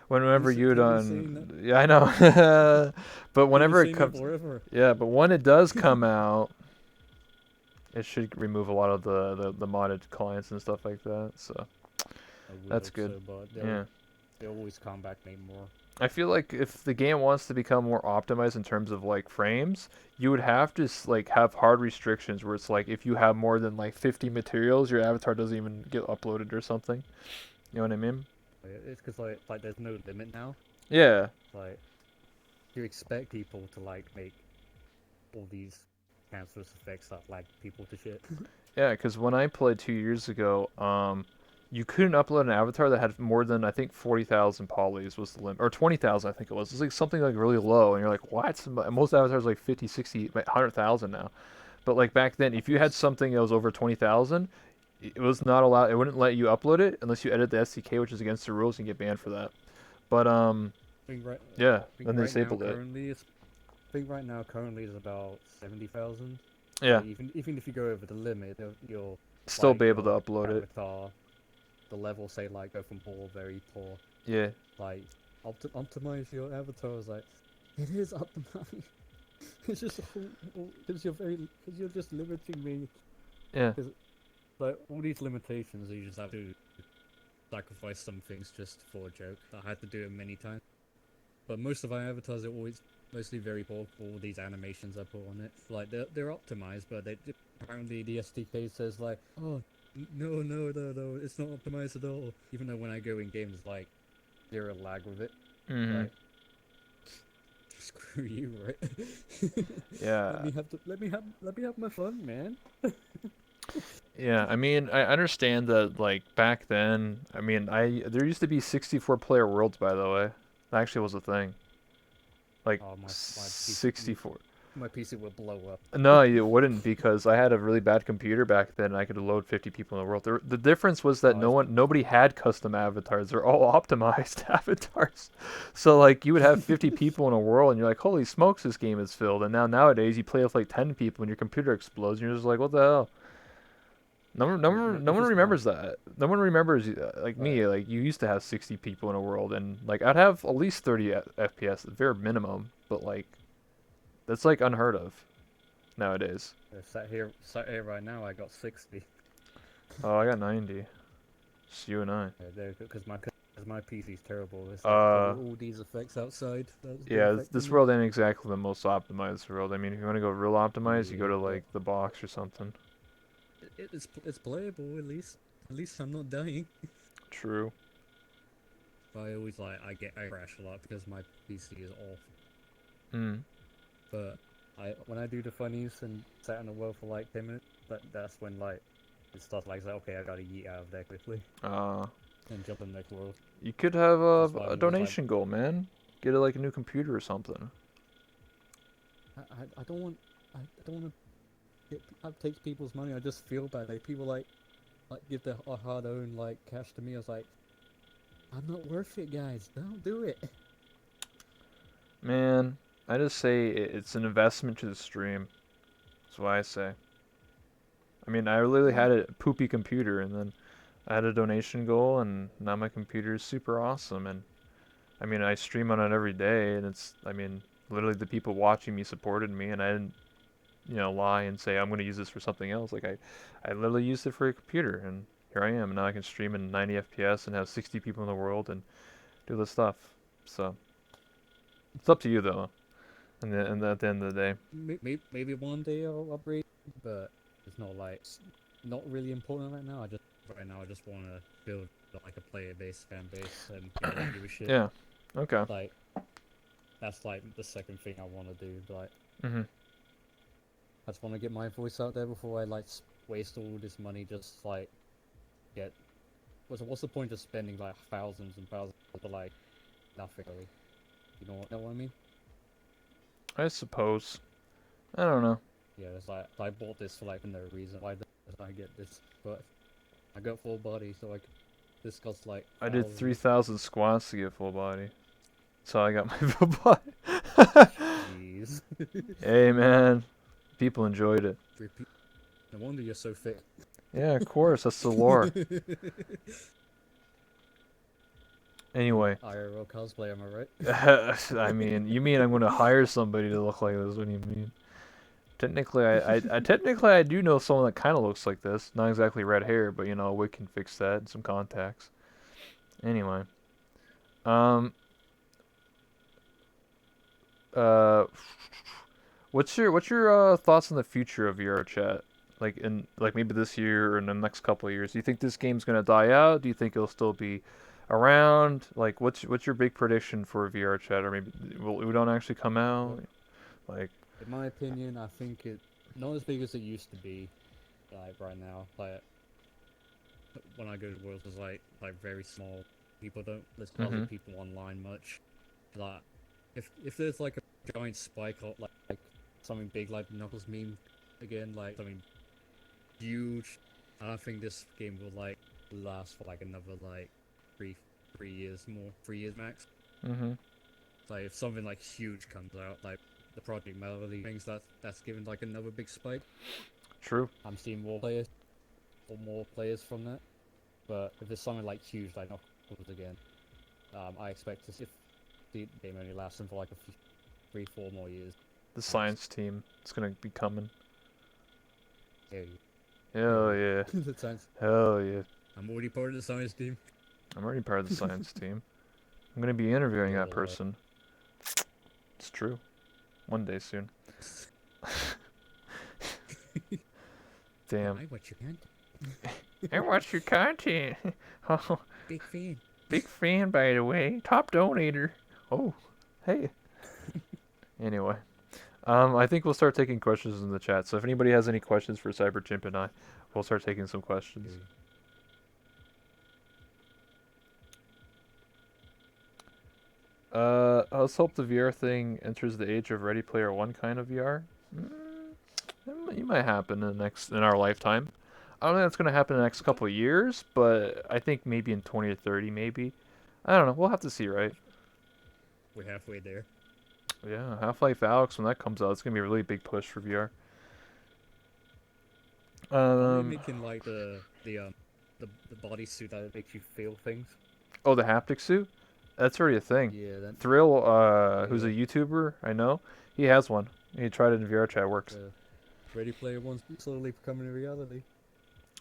whenever you They've been saying that. done, yeah, I know. But They've been whenever it saying that comes, forever. yeah, but when it does come out, it should remove a lot of the modded clients and stuff like that. So I would that's hope good. so, but Yeah. they always come back make more. I feel like if the game wants to become more optimized in terms of like frames, you would have to like have hard restrictions where it's like if you have more than like 50 materials, your avatar doesn't even get uploaded or something. You know what I mean? It's because like there's no limit now. Yeah. Like you expect people to like make all these cancerous effects that like people to shit. Yeah, because when I played 2 years ago, you couldn't upload an avatar that had more than I think 40,000 polys was the limit, or 20,000 I think it was. It's like something like really low, and you're like, what? Most avatars are like 50, 60, 100,000 now. But like back then, I if you think had something that was over 20,000, it was not allowed. It wouldn't let you upload it unless you edit the SDK, which is against the rules, and you get banned for that. But yeah, I think then they right now disabled it. currently it's I think right now currently is about 70,000. Yeah, But even if you go over the limit, you'll still like be able to your upload it. avatar, the level say like go from poor, very poor, Yeah, like optimize your avatar. Is like it is optimized. It's just because you're just limiting me. yeah, Because like all these limitations, you just have to sacrifice some things just for a joke. I had to do it many times. But most of our avatars are always mostly very poor for all these animations I put on it. Like they're optimized, but apparently the SDK says like, oh no, it's not optimized at all. Even though when I go in games, like zero lag with it. hmm Like screw you, right? yeah. Let me have my fun, man. Yeah, I mean, I understand that like back then, I mean, there used to be 64 player worlds, by the way. That actually was a thing. Like Oh PC, 64. my PC would blow up. No, it wouldn't because I had a really bad computer back then and I could load 50 people in the world. The difference was that Oh, it's, nobody had custom avatars. They're all optimized avatars. So like you would have 50 people in a world and you're like, "Holy smokes, this game is filled." And now nowadays you play with like 10 people and your computer explodes and you're just like, "What the hell?" No It's one just not. remembers that. No one remembers like Like, me. Like you used to have 60 people in a world, and like I'd have at least 30 FPS at the bare minimum. But like that's like unheard of nowadays. sat here right now. I got 60. Oh, I got 90. Just you and I. Because my PC's terrible. It's like Uh, all these effects outside that's been yeah, affecting this me. world ain't exactly the most optimized world. I mean, if you want to go real optimized, you go Yeah, to but like the box or something. it's playable at least. At least I'm not dying. True. But I always I crash a lot because my PC is off. Hmm. But I when I do the funnies and sat in the world for like 10 minutes, that's when like it starts like okay, I gotta yeet out of there quickly Uh, and jump in the next world. you could have That's why a I'm always like donation goal, man. Get like a new computer or something. I don't want I don't want to take people's money. I just feel bad. Like people like give their hard earned like cash to me. I was like, I'm not worth it, guys. Don't do it. Man, I just say it's an investment to the stream. That's what I say. I mean, I literally Yeah. had a poopy computer, and then I had a donation goal, and now my computer is super awesome. And I mean, I stream on it every day, and it's, I mean, literally the people watching me supported me, and I didn't, lie and say I'm going to use this for something else. Like I literally used it for a computer, and here I am. And now I can stream in 90 FPS and have 60 people in the world and do this stuff. So it's up to you though. And at the end of the day, Maybe one day I'll upgrade, but it's not like not really important right now. Right now I just want to build like a player base, fan base, and give a shit. yeah, okay. Like that's like the second thing I want to do. Like Mhm. I just want to get my voice out there before I like waste all this money just like get. What's the point of spending like thousands and thousands for like nothing really? Know what I mean? I suppose. I don't know. Yeah, it's like I bought this for like no reason. Why did I get this? But I got full body, so like this costs like I did thousands. 3,000 squats to get full body. So I got my full body. Jeez. Hey man, people enjoyed it. Repeat. No wonder you're so fit. Yeah, of course. That's the lore. Anyway, IRL cosplay, am I right? I mean, you mean I'm going to hire somebody to look like this? What do you mean? Technically, technically I do know someone that kind of looks like this. Not exactly red hair, but a wig can fix that and some contacts. Anyway, um, uh, what's your thoughts on the future of VR chat? Like maybe this year or in the next couple of years. Do you think this game's gonna die out? Do you think it'll still be around? Like what's your big prediction for VR chat? Or maybe we don't actually come out? Well, Like in my opinion, I think it not as big as it used to be. Like right now, like when I go to Worlds, it's like very small. People don't There's hardly mm-hmm. people online much. Like if there's like a giant spike or like something big like the Knuckles meme again, like something huge, I think this game will like last for like another like three 3 years more, 3 years max. Mm-hmm. Like if something like huge comes out, like the Project Melody things that's given like another big spike. True. I'm seeing more players from that. But if there's something like huge like Knuckles again, I expect to see if the game only lasts for like a few, 3, 4 more years. The Max. science team. It's gonna be coming. There Hell yeah. that sounds. Hell yeah. I'm already part of the science team. I'm already part of the science team. I'm gonna be interviewing that Little, person. It's true. One day soon. Damn. I what you can. I watch your content. Oh, Big fan. big fan, by the way. Top donator. Oh, hey. Anyway, I think we'll start taking questions in the chat. So if anybody has any questions for CyberChimp and I, we'll start taking some questions. Let's hope the VR thing enters the age of Ready Player One kind of VR. It might happen in our lifetime. I don't think that's gonna happen in the next couple of years, but I think maybe in 20 or 30, maybe. I don't know. We'll have to see, right? We're halfway there. Yeah, Half-Life Alyx when that comes out, it's gonna be a really big push for VR. Aren't they Um, making like the bodysuit that makes you feel things? oh, the haptic suit? That's already a thing. Yeah, then Thrill, who's a yeah, YouTuber I know, he has one. He tried it in VR chat. Works. uh, Ready Player One's slowly becoming a reality.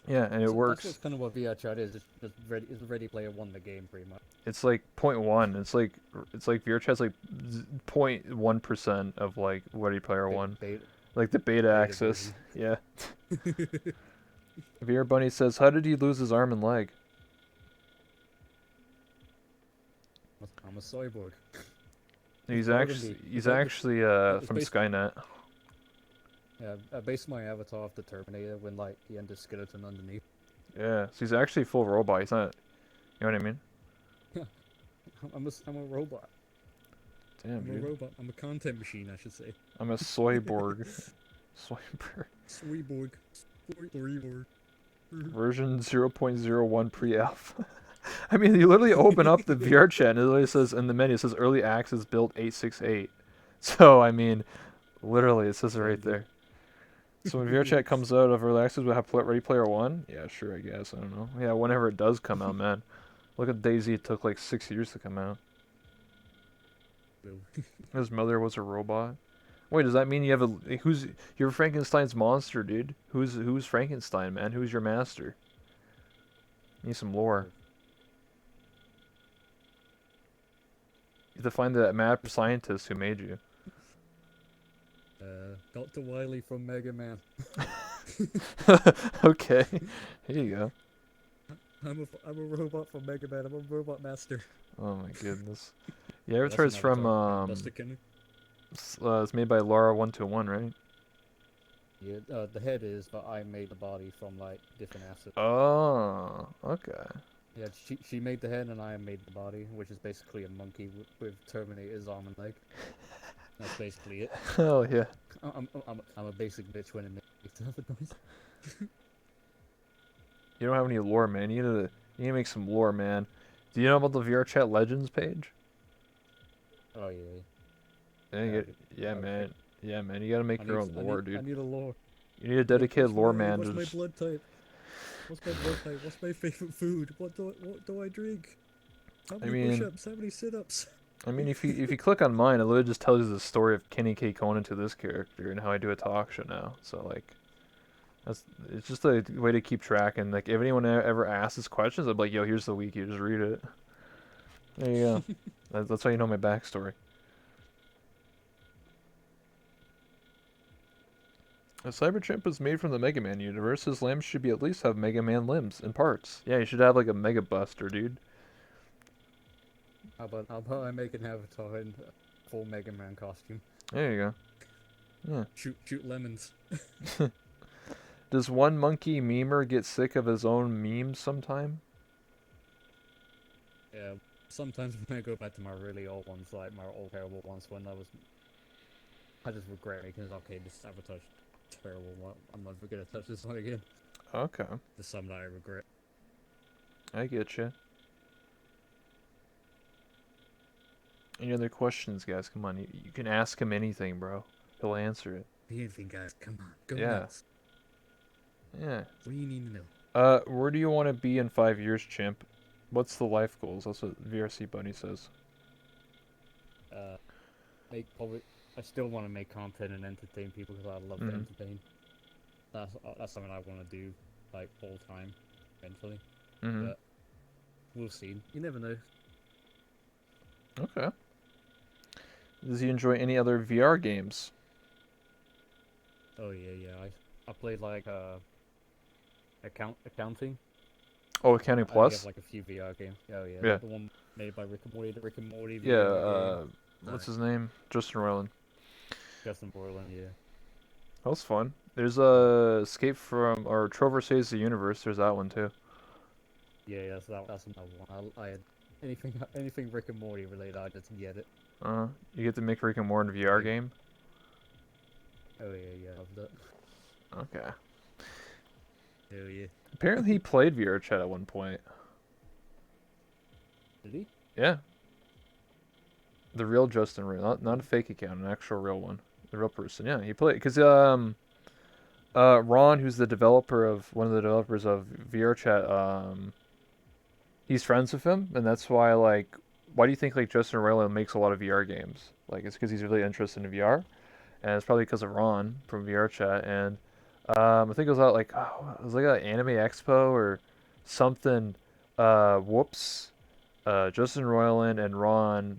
Yeah, and it That's works. what's kind of what VR chat is. It's just Ready Player One, the game, pretty much. It's like point 0.1. It's like VR chat's like 0.1% of like Ready Player Beta, One, beta, like the beta beta access. version. Yeah. VR Bunny says, "How did he lose his arm and leg?" I'm a cyborg. It's He's part of actually me. he's actually It's from based. Skynet. Yeah, I based my avatar off the Terminator when like he had the skeleton underneath. Yeah, so he's actually full robot. He's not. You know what I mean? I'm a robot. Damn, I'm a dude. robot. I'm a content machine, I should say. I'm a soyborg. Soyborg. Sweeborg. Sweeborg. Version 0.01 pre-alpha. I mean, you literally open up the VR chat and it literally says in the menu, it says early access build 868. So, I mean, literally, it says it right there. So when VR chat comes out of early access, we'll have Ready Player One? Yeah, sure, I guess. I don't know. Yeah, whenever it does come out, man. Look at Daisy, it took like 6 years to come out. His mother was a robot. Wait, does that mean you have a who's you're Frankenstein's monster, dude? Who's Frankenstein, man? Who's your master? Need some lore. You have to find that mad scientist who made you. Dr. Wily from Mega Man. Okay, here you go. I'm a robot from Mega Man. I'm a robot master. Oh my goodness. Yeah, Yeah, that's Avatar's an from avatar. Buster Kenny. it's made by Laura 121, right? Yeah, the head is, but I made the body from like different assets. Oh, okay. Yeah, she made the head and I made the body, which is basically a monkey with Terminator's arm and leg. That's basically it. Hell yeah. I'm a basic bitch when it makes other noise. You don't have any lore, man. You need to make some lore, man. Do you know about the VR Chat Legends page? Oh yeah, Yeah, yeah. yeah, Okay. man. Yeah, man. You gotta make your own lore, I dude. need a lore. You need a dedicated lore man. What's my Just, blood type? What's my blood type? What's my favorite food? What do I drink? How I many mean, push-ups? How many sit-ups? if you click on mine, it literally just tells you the story of Kenny K. Conan to this character and how I do a talk show now. So like, that's it's just a way to keep track. And like, if anyone ever asks us questions, I'm like, yo, here's the wiki. Just read it. There you go. That's how you know my backstory. A CyberChimp is made from the Mega Man universe. His limbs should be at least have Mega Man limbs and parts. Yeah, you should have like a Mega Buster, dude. How about I make an avatar in full Mega Man costume? There you go. Shoot lemons. Yeah. Does one monkey memer get sick of his own memes sometime? Yeah. Sometimes when I go back to my really old ones, like my old terrible ones, I just regret making it. Okay, this avatar's terrible. I'm never gonna touch this one again. Okay, There's some that I regret. I get you. Any other questions, guys? Come on, you can ask him anything, bro. He'll answer it. Anything, guys? Come on, go Yeah, nuts. yeah. What do you need to know? Where do you want to be in 5 years, Chimp? What's the life goals? That's what VRC Bunny says. Uh, make probably. I still want to make content and entertain people because I love to Mhm. entertain. That's something I want to do, like full time, eventually. Mhm. But we'll see. You never know. Okay. Does he enjoy any other VR games? Oh yeah. I played like accounting. Oh, Accounting I only have Plus. like a few VR games. Oh yeah, Yeah. the one made by Rick and Morty, the Rick and Morty Yeah. VR game. What's Like his name? Justin Roiland. Justin Borland, yeah. That was fun. There's But Escape from or Trover Saves the Universe. There's that one too. yeah, that's another one. I had anything Rick and Morty related, I just get it. You get to make Rick and Morty VR Like, game. oh yeah, love that. Okay. Oh yeah. Apparently he played VR chat at one point. Did he? Yeah. The real Justin Roiland, not a fake account, an actual real one. The real person. Yeah, he played because Ron, who's the developer of one of the developers of VRChat, he's friends with him, and that's why like, why do you think like Justin Roiland makes a lot of VR games? Like it's because he's really interested in VR, and it's probably because of Ron from VRChat, and I think it was at like it was like an Anime Expo or something. Whoops. Justin Roiland and Ron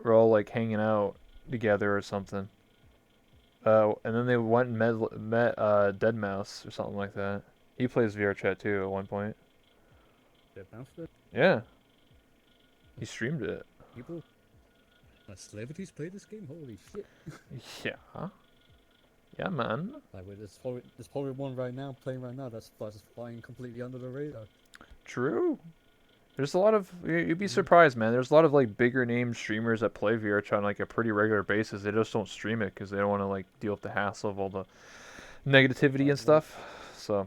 were all like hanging out together or something. And then they went and met Dead Mouse or something like that. He plays VRChat too at one point. Dead Mouse did. Yeah, he streamed it. People, celebrities play this game. Holy shit! Yeah, yeah, man. Like, there's probably one right now playing right now that's just flying completely under the radar. True. There's a lot of you'd be Mhm. surprised, man. There's a lot of like bigger name streamers that play VRChat on like a pretty regular basis. They just don't stream it because they don't want to like deal with the hassle of all the negativity Like and stuff. So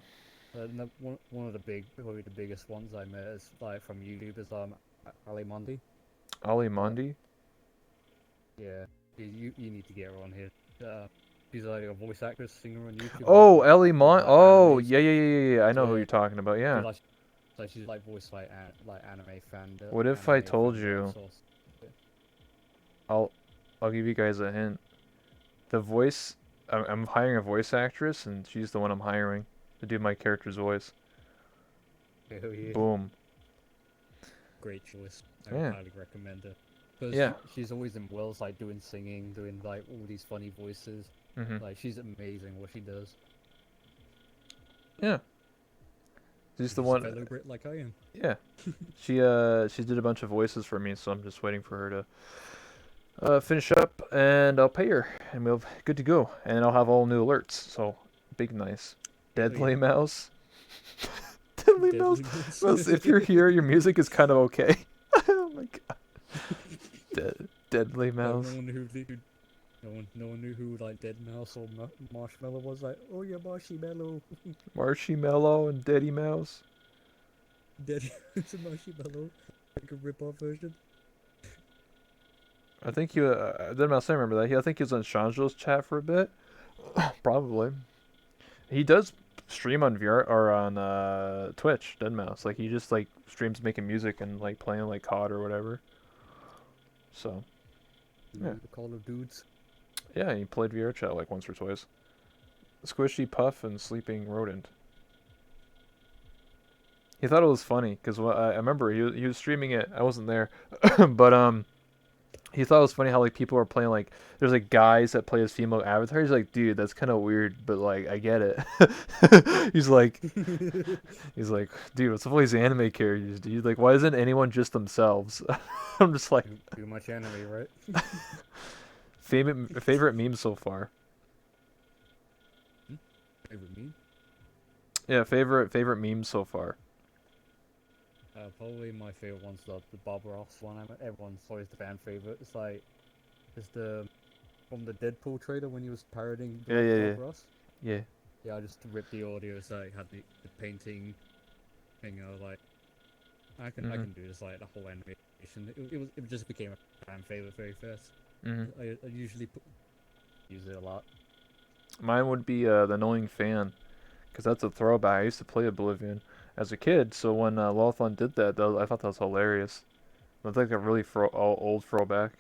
no, one of the probably the biggest ones I met is like from YouTube is Ali Mondi. Ali Uh, Mondi. yeah, you need to get her on here. She's like a voice actress, singer on YouTube. Oh, Ellie Does Mon. like Oh, animes. yeah, yeah, yeah, yeah, yeah. I know who Yeah, you're talking about. she Yeah. like she's like voice like What if I anime told fangirl you? source. I'll I'll give you guys a hint. The voice. I'm hiring a voice actress, and she's the one I'm hiring to do my character's voice. Oh yeah, Boom. great choice. I would Yeah. highly recommend her. Because Yeah. she's always in Wells, like doing singing, doing like all these funny voices. Mhm. Like she's amazing what she does. Yeah. She's the She's a one. fellow Brit like I am. Yeah. She did a bunch of voices for me, so I'm just waiting for her to finish up, and I'll pay her, and we'll good to go, and I'll have all new alerts. So big nice. Hell yeah. Deadly mouse. Deadly mouse. Deadly Mouse. Mouse. If you're here, your music is kind of okay. Oh my god. Deadly No mouse. one knew who, no one knew who like Dead Mouse or Marshmallow was. Like, oh yeah, Marshmallow, Marshy Mellow and Daddy Mouse. Dead. It's a Marshmallow, like a rip-off version. I think you. Dead Mouse. I remember that. I think he was on Shanjo's chat for a bit. Probably. He does stream on VR or on Twitch. Dead Mouse. Like he just like streams making music and like playing like COD or whatever. So yeah, The Call of Dudes. yeah. He played VR chat like once or twice. Squishy Puff and Sleeping Rodent. He thought it was funny because I remember he was streaming it. I wasn't there, but he thought it was funny how like people were playing like there's like guys that play as female avatars. He's like, dude, that's kind of weird, but like I get it. he's like, he's like, dude, what's up with all these anime characters, dude? Like, why isn't anyone just themselves? I'm just like, Too much anime, right? favorite meme so far. Favorite meme? Yeah, favorite meme so far. Probably my favorite one's the Bob Ross one. Everyone's always the fan favorite. It's the from the Deadpool trailer when he was parodying Yeah, yeah, yeah, Bob Ross. yeah. Yeah, I just ripped the audio so I had the painting thing. I was like, I Mhm. can do this like the whole animation. It just became a fan favorite very fast. Mhm. I usually use it a lot. Mine would be the annoying fan, because that's a throwback. I used to play Oblivion as a kid, so when Lothon did I thought that was hilarious. That's like a really old throwback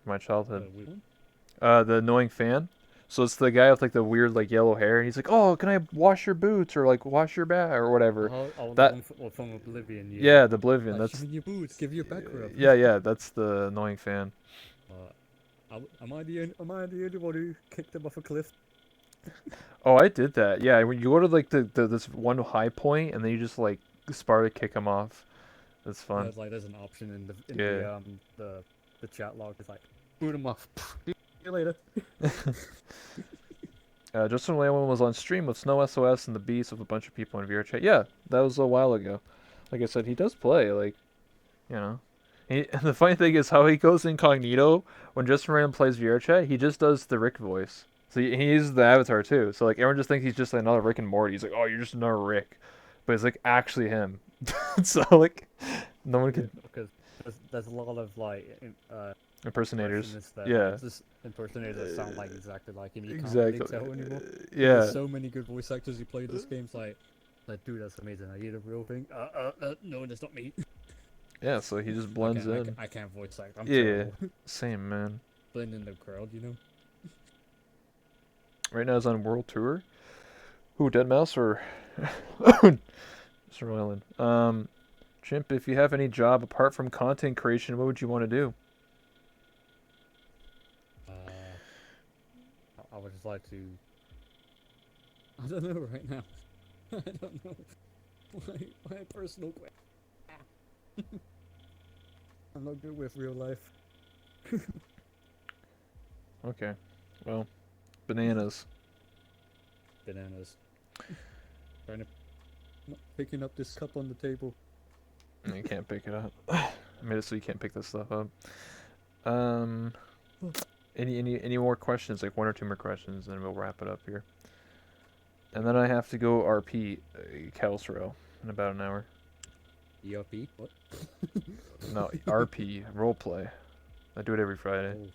from my childhood. Weird one. The annoying fan. So it's the guy with like the weird like yellow hair, and he's like, "Oh, can I wash your boots or like wash your back or whatever?" The That one from Oblivion. Yeah. yeah, the Oblivion. Like, That's shine your boots, give your back rub. yeah, yeah. That's the annoying fan. Am I the only one who kicked him off a cliff? Oh, I did that. Yeah, when you go to like the this one high point, and then you just like Sparta kick him off. That's fun. There's an option in Yeah. the chat log. It's like boot him off. See you later. Justin Lewin was on stream with Snow SOS and the Beast with a bunch of people in VR chat. Yeah, that was a while ago. Like I said, he does play. Like, you know, and the funny thing is how he goes incognito when Justin Random plays VR chat. He just does the Rick voice. So he uses the avatar too. So like everyone just thinks he's just like another Rick and Morty. He's like, oh, you're just another Rick, but it's like actually him. So like, no one Yeah, could. because there's a lot of like Impersonators. impressionists that like Yeah. just impersonators that sound like exactly like him. You can't really Exactly. tell anymore. But there's Yeah. so many good voice actors who play this game. It's like, dude, that's amazing. Are you the real thing? No, that's not me. Yeah, so he just blends in. I can't voice act. I'm Yeah, yeah. terrible. Same, man. Blend in the crowd, you know. Right now he's on world tour. Who, Dead Mouse or Mr. Island? Chimp, if you have any job apart from content creation, what would you want to do? I would just like to. I don't know right now. I don't know. My personal question. I'm not good with real life. Okay. Well, bananas. Bananas. Trying to not picking up this cup on the table. You can't pick it up. I made it so you can't pick this stuff up. Um, any more questions? Like one or two more questions, and then we'll wrap it up here. And then I have to go RP Kelsrow in about an hour. ERP? What? No, RP roleplay. I do it every Friday. Oh,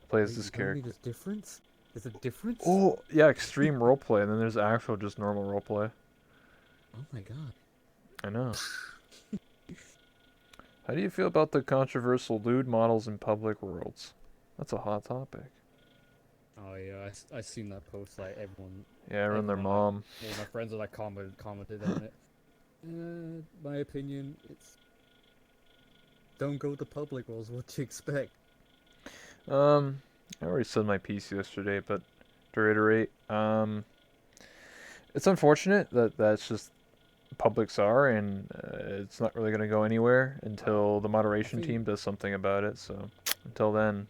Play wait, as this you told me character. there's difference? There's a difference? Oh yeah, extreme roleplay, and then there's actual just normal roleplay. Oh my god. I know. How do you feel about the controversial lewd models in public worlds? That's a hot topic. Oh yeah, I seen that post. Like everyone, Yeah, everyone their everyone like mom. all my friends are like commented on it. My opinion, it's don't go to public roles. What you expect? I already said my piece yesterday, but to reiterate, it's unfortunate that that's just publics are, and it's not really going to go anywhere until the I moderation think team does something about it. So until then,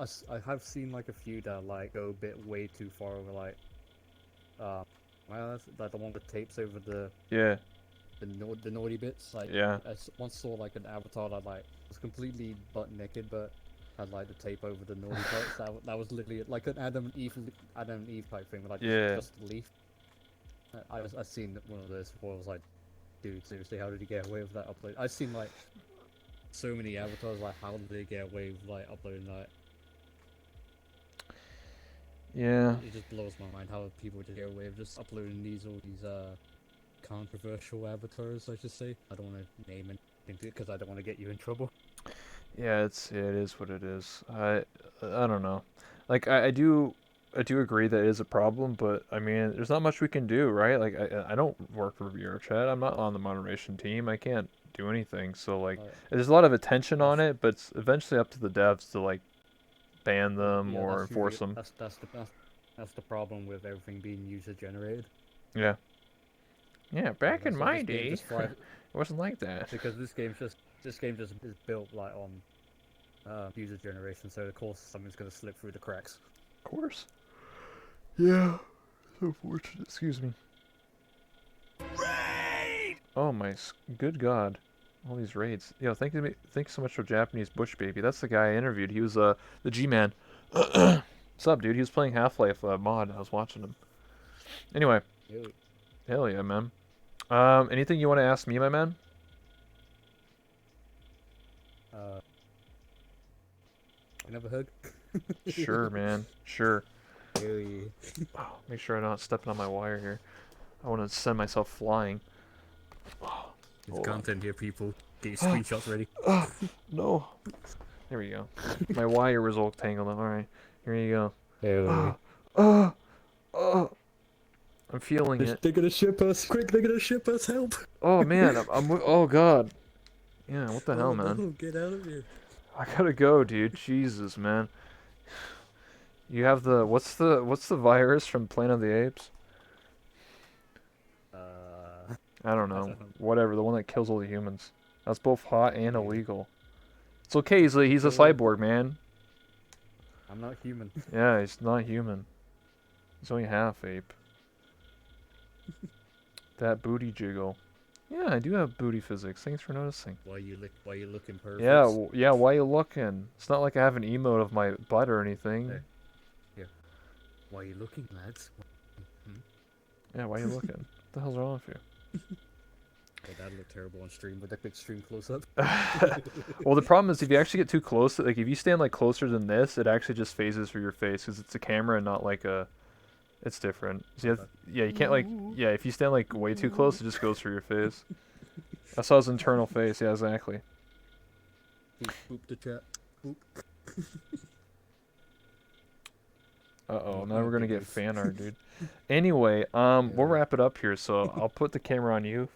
I have seen like a few that like go a bit way too far over like, uh, well, that's like the one with tapes over yeah, the naughty bits. Like yeah, once saw like an avatar that like was completely butt naked, but had like the tape over the naughty parts. That was literally like an Adam and Eve type thing, with like yeah, just a leaf. I've seen one of those before. I was like, dude, seriously, how did he get away with that upload? I've seen like so many avatars. Like, how did they get away with like uploading that? yeah, It just blows my mind how people just get away with just uploading all these controversial avatars. I should say. I don't want to name anything because I don't want to get you in trouble. yeah. It is what it is. I don't know. Like I do agree that it is a problem, but I mean, there's not much we can do, right? Like I don't work for VRChat. I'm not on the moderation team. I can't do anything. So like, Uh, there's a lot of attention on that's it, but it's eventually up to the devs to like ban them yeah. or That's enforce usually them. that's the problem with everything being user generated. Yeah. Yeah, back in So my this game day, just it thrives wasn't like that. because this game just is built like on user generation. So of course something's gonna slip through the cracks. Of course. Yeah. So fortunate. Excuse me. Oh my good God. All these raids. Yo, thank you so much for Japanese Bush Baby. That's the guy I interviewed. He was the G-Man. What's up, dude? He was playing Half-Life mod. I was watching him. Anyway, Really? hell yeah, man. Anything you want to ask me, my man? Uh, another hug. Sure, man. Sure. Really? Oh, make sure I'm not stepping on my wire here. I want to send myself flying. Oh, There's hold on. content here, people. Get your screenshots ready. No. There we go. My wire was all tangled up. All right. Here you go. Really? Uh, uh, I'm feeling it. They're gonna ship us. Quick, they're gonna ship us. Help! Oh man, oh god. Yeah, what the hell, Oh man? no! Get out of here. I gotta go, dude. Jesus, man. You have what's the virus from Planet of the Apes? I don't I know. don't know. Whatever, the one that kills all the humans. That's both hot and Yeah. illegal. It's okay. He's a So what? cyborg, man. I'm not human. Yeah, he's not human. He's only half ape. That booty jiggle. Yeah, I do have booty physics. Thanks for noticing. Why you looking perfect? Yeah, yeah. Why you looking? It's not like I have an emote of my butt or anything. Hey. Yeah. Why you looking, lads? Hmm? Yeah, why you looking? What the hell's wrong with you? Yeah, that looked terrible on stream with a big stream close up. Well, the problem is if you actually get too close, like if you stand like closer than this, it actually just phases for your face because it's a camera and not like a. It's different. So Okay. yeah, you can't like yeah. If you stand like way too close, it just goes for your face. I saw his internal face. Yeah, exactly. Boop the chat. Boop. Uh-oh, I'm now a we're gonna big get goof. fan art, dude. Anyway, we'll Yeah. wrap it up here. So I'll put the camera on you.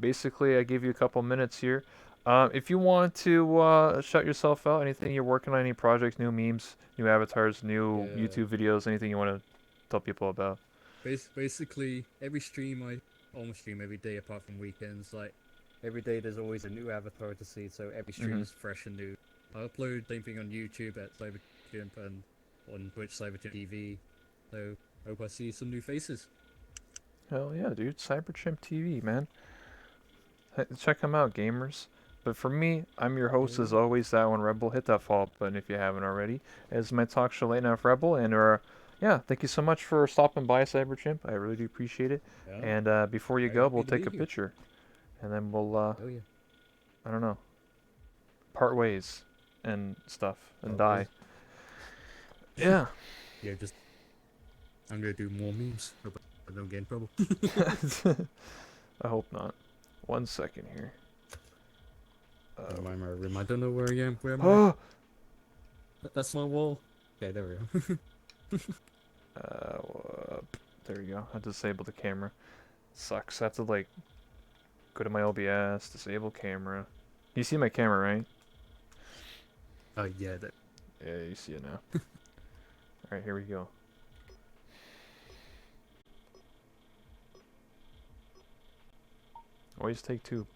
Basically, I give you a couple minutes here. If you want to shut yourself out, anything you're working on, any projects, new memes, new avatars, new Yeah. YouTube videos, anything you want to tell people about. Basically, every stream I almost stream every day apart from weekends. Like every day, there's always a new avatar to see, so every stream Hmm. is fresh and new. I upload the same thing on YouTube at CyberChimp and on Twitch CyberChimp TV. So hope I see some new faces. Hell yeah, dude. CyberChimp TV, man. Check them out, gamers. But for me, I'm your host Yeah. as always, that one Rebel. Hit that follow button if you haven't already. As my talk show Late Night Rebel, and yeah, thank you so much for stopping by, CyberChimp. I really do appreciate it. Yeah. And before you Very go, happy we'll to be take a here. picture, and then we'll Oh yeah. I don't know, part ways and stuff and Always. die. Yeah. Yeah. Just I'm gonna do more memes. Hope I don't get in trouble. I hope not. 1 second here. Remind my room. I don't know where I am. Where am I? Oh. That's my wall. Okay, there we go. There you go. I disabled the camera. Sucks. I have to like go to my OBS, disable camera. You see my camera, right? Oh yeah. That. Yeah, you see it now. Alright, here we go. Always take two.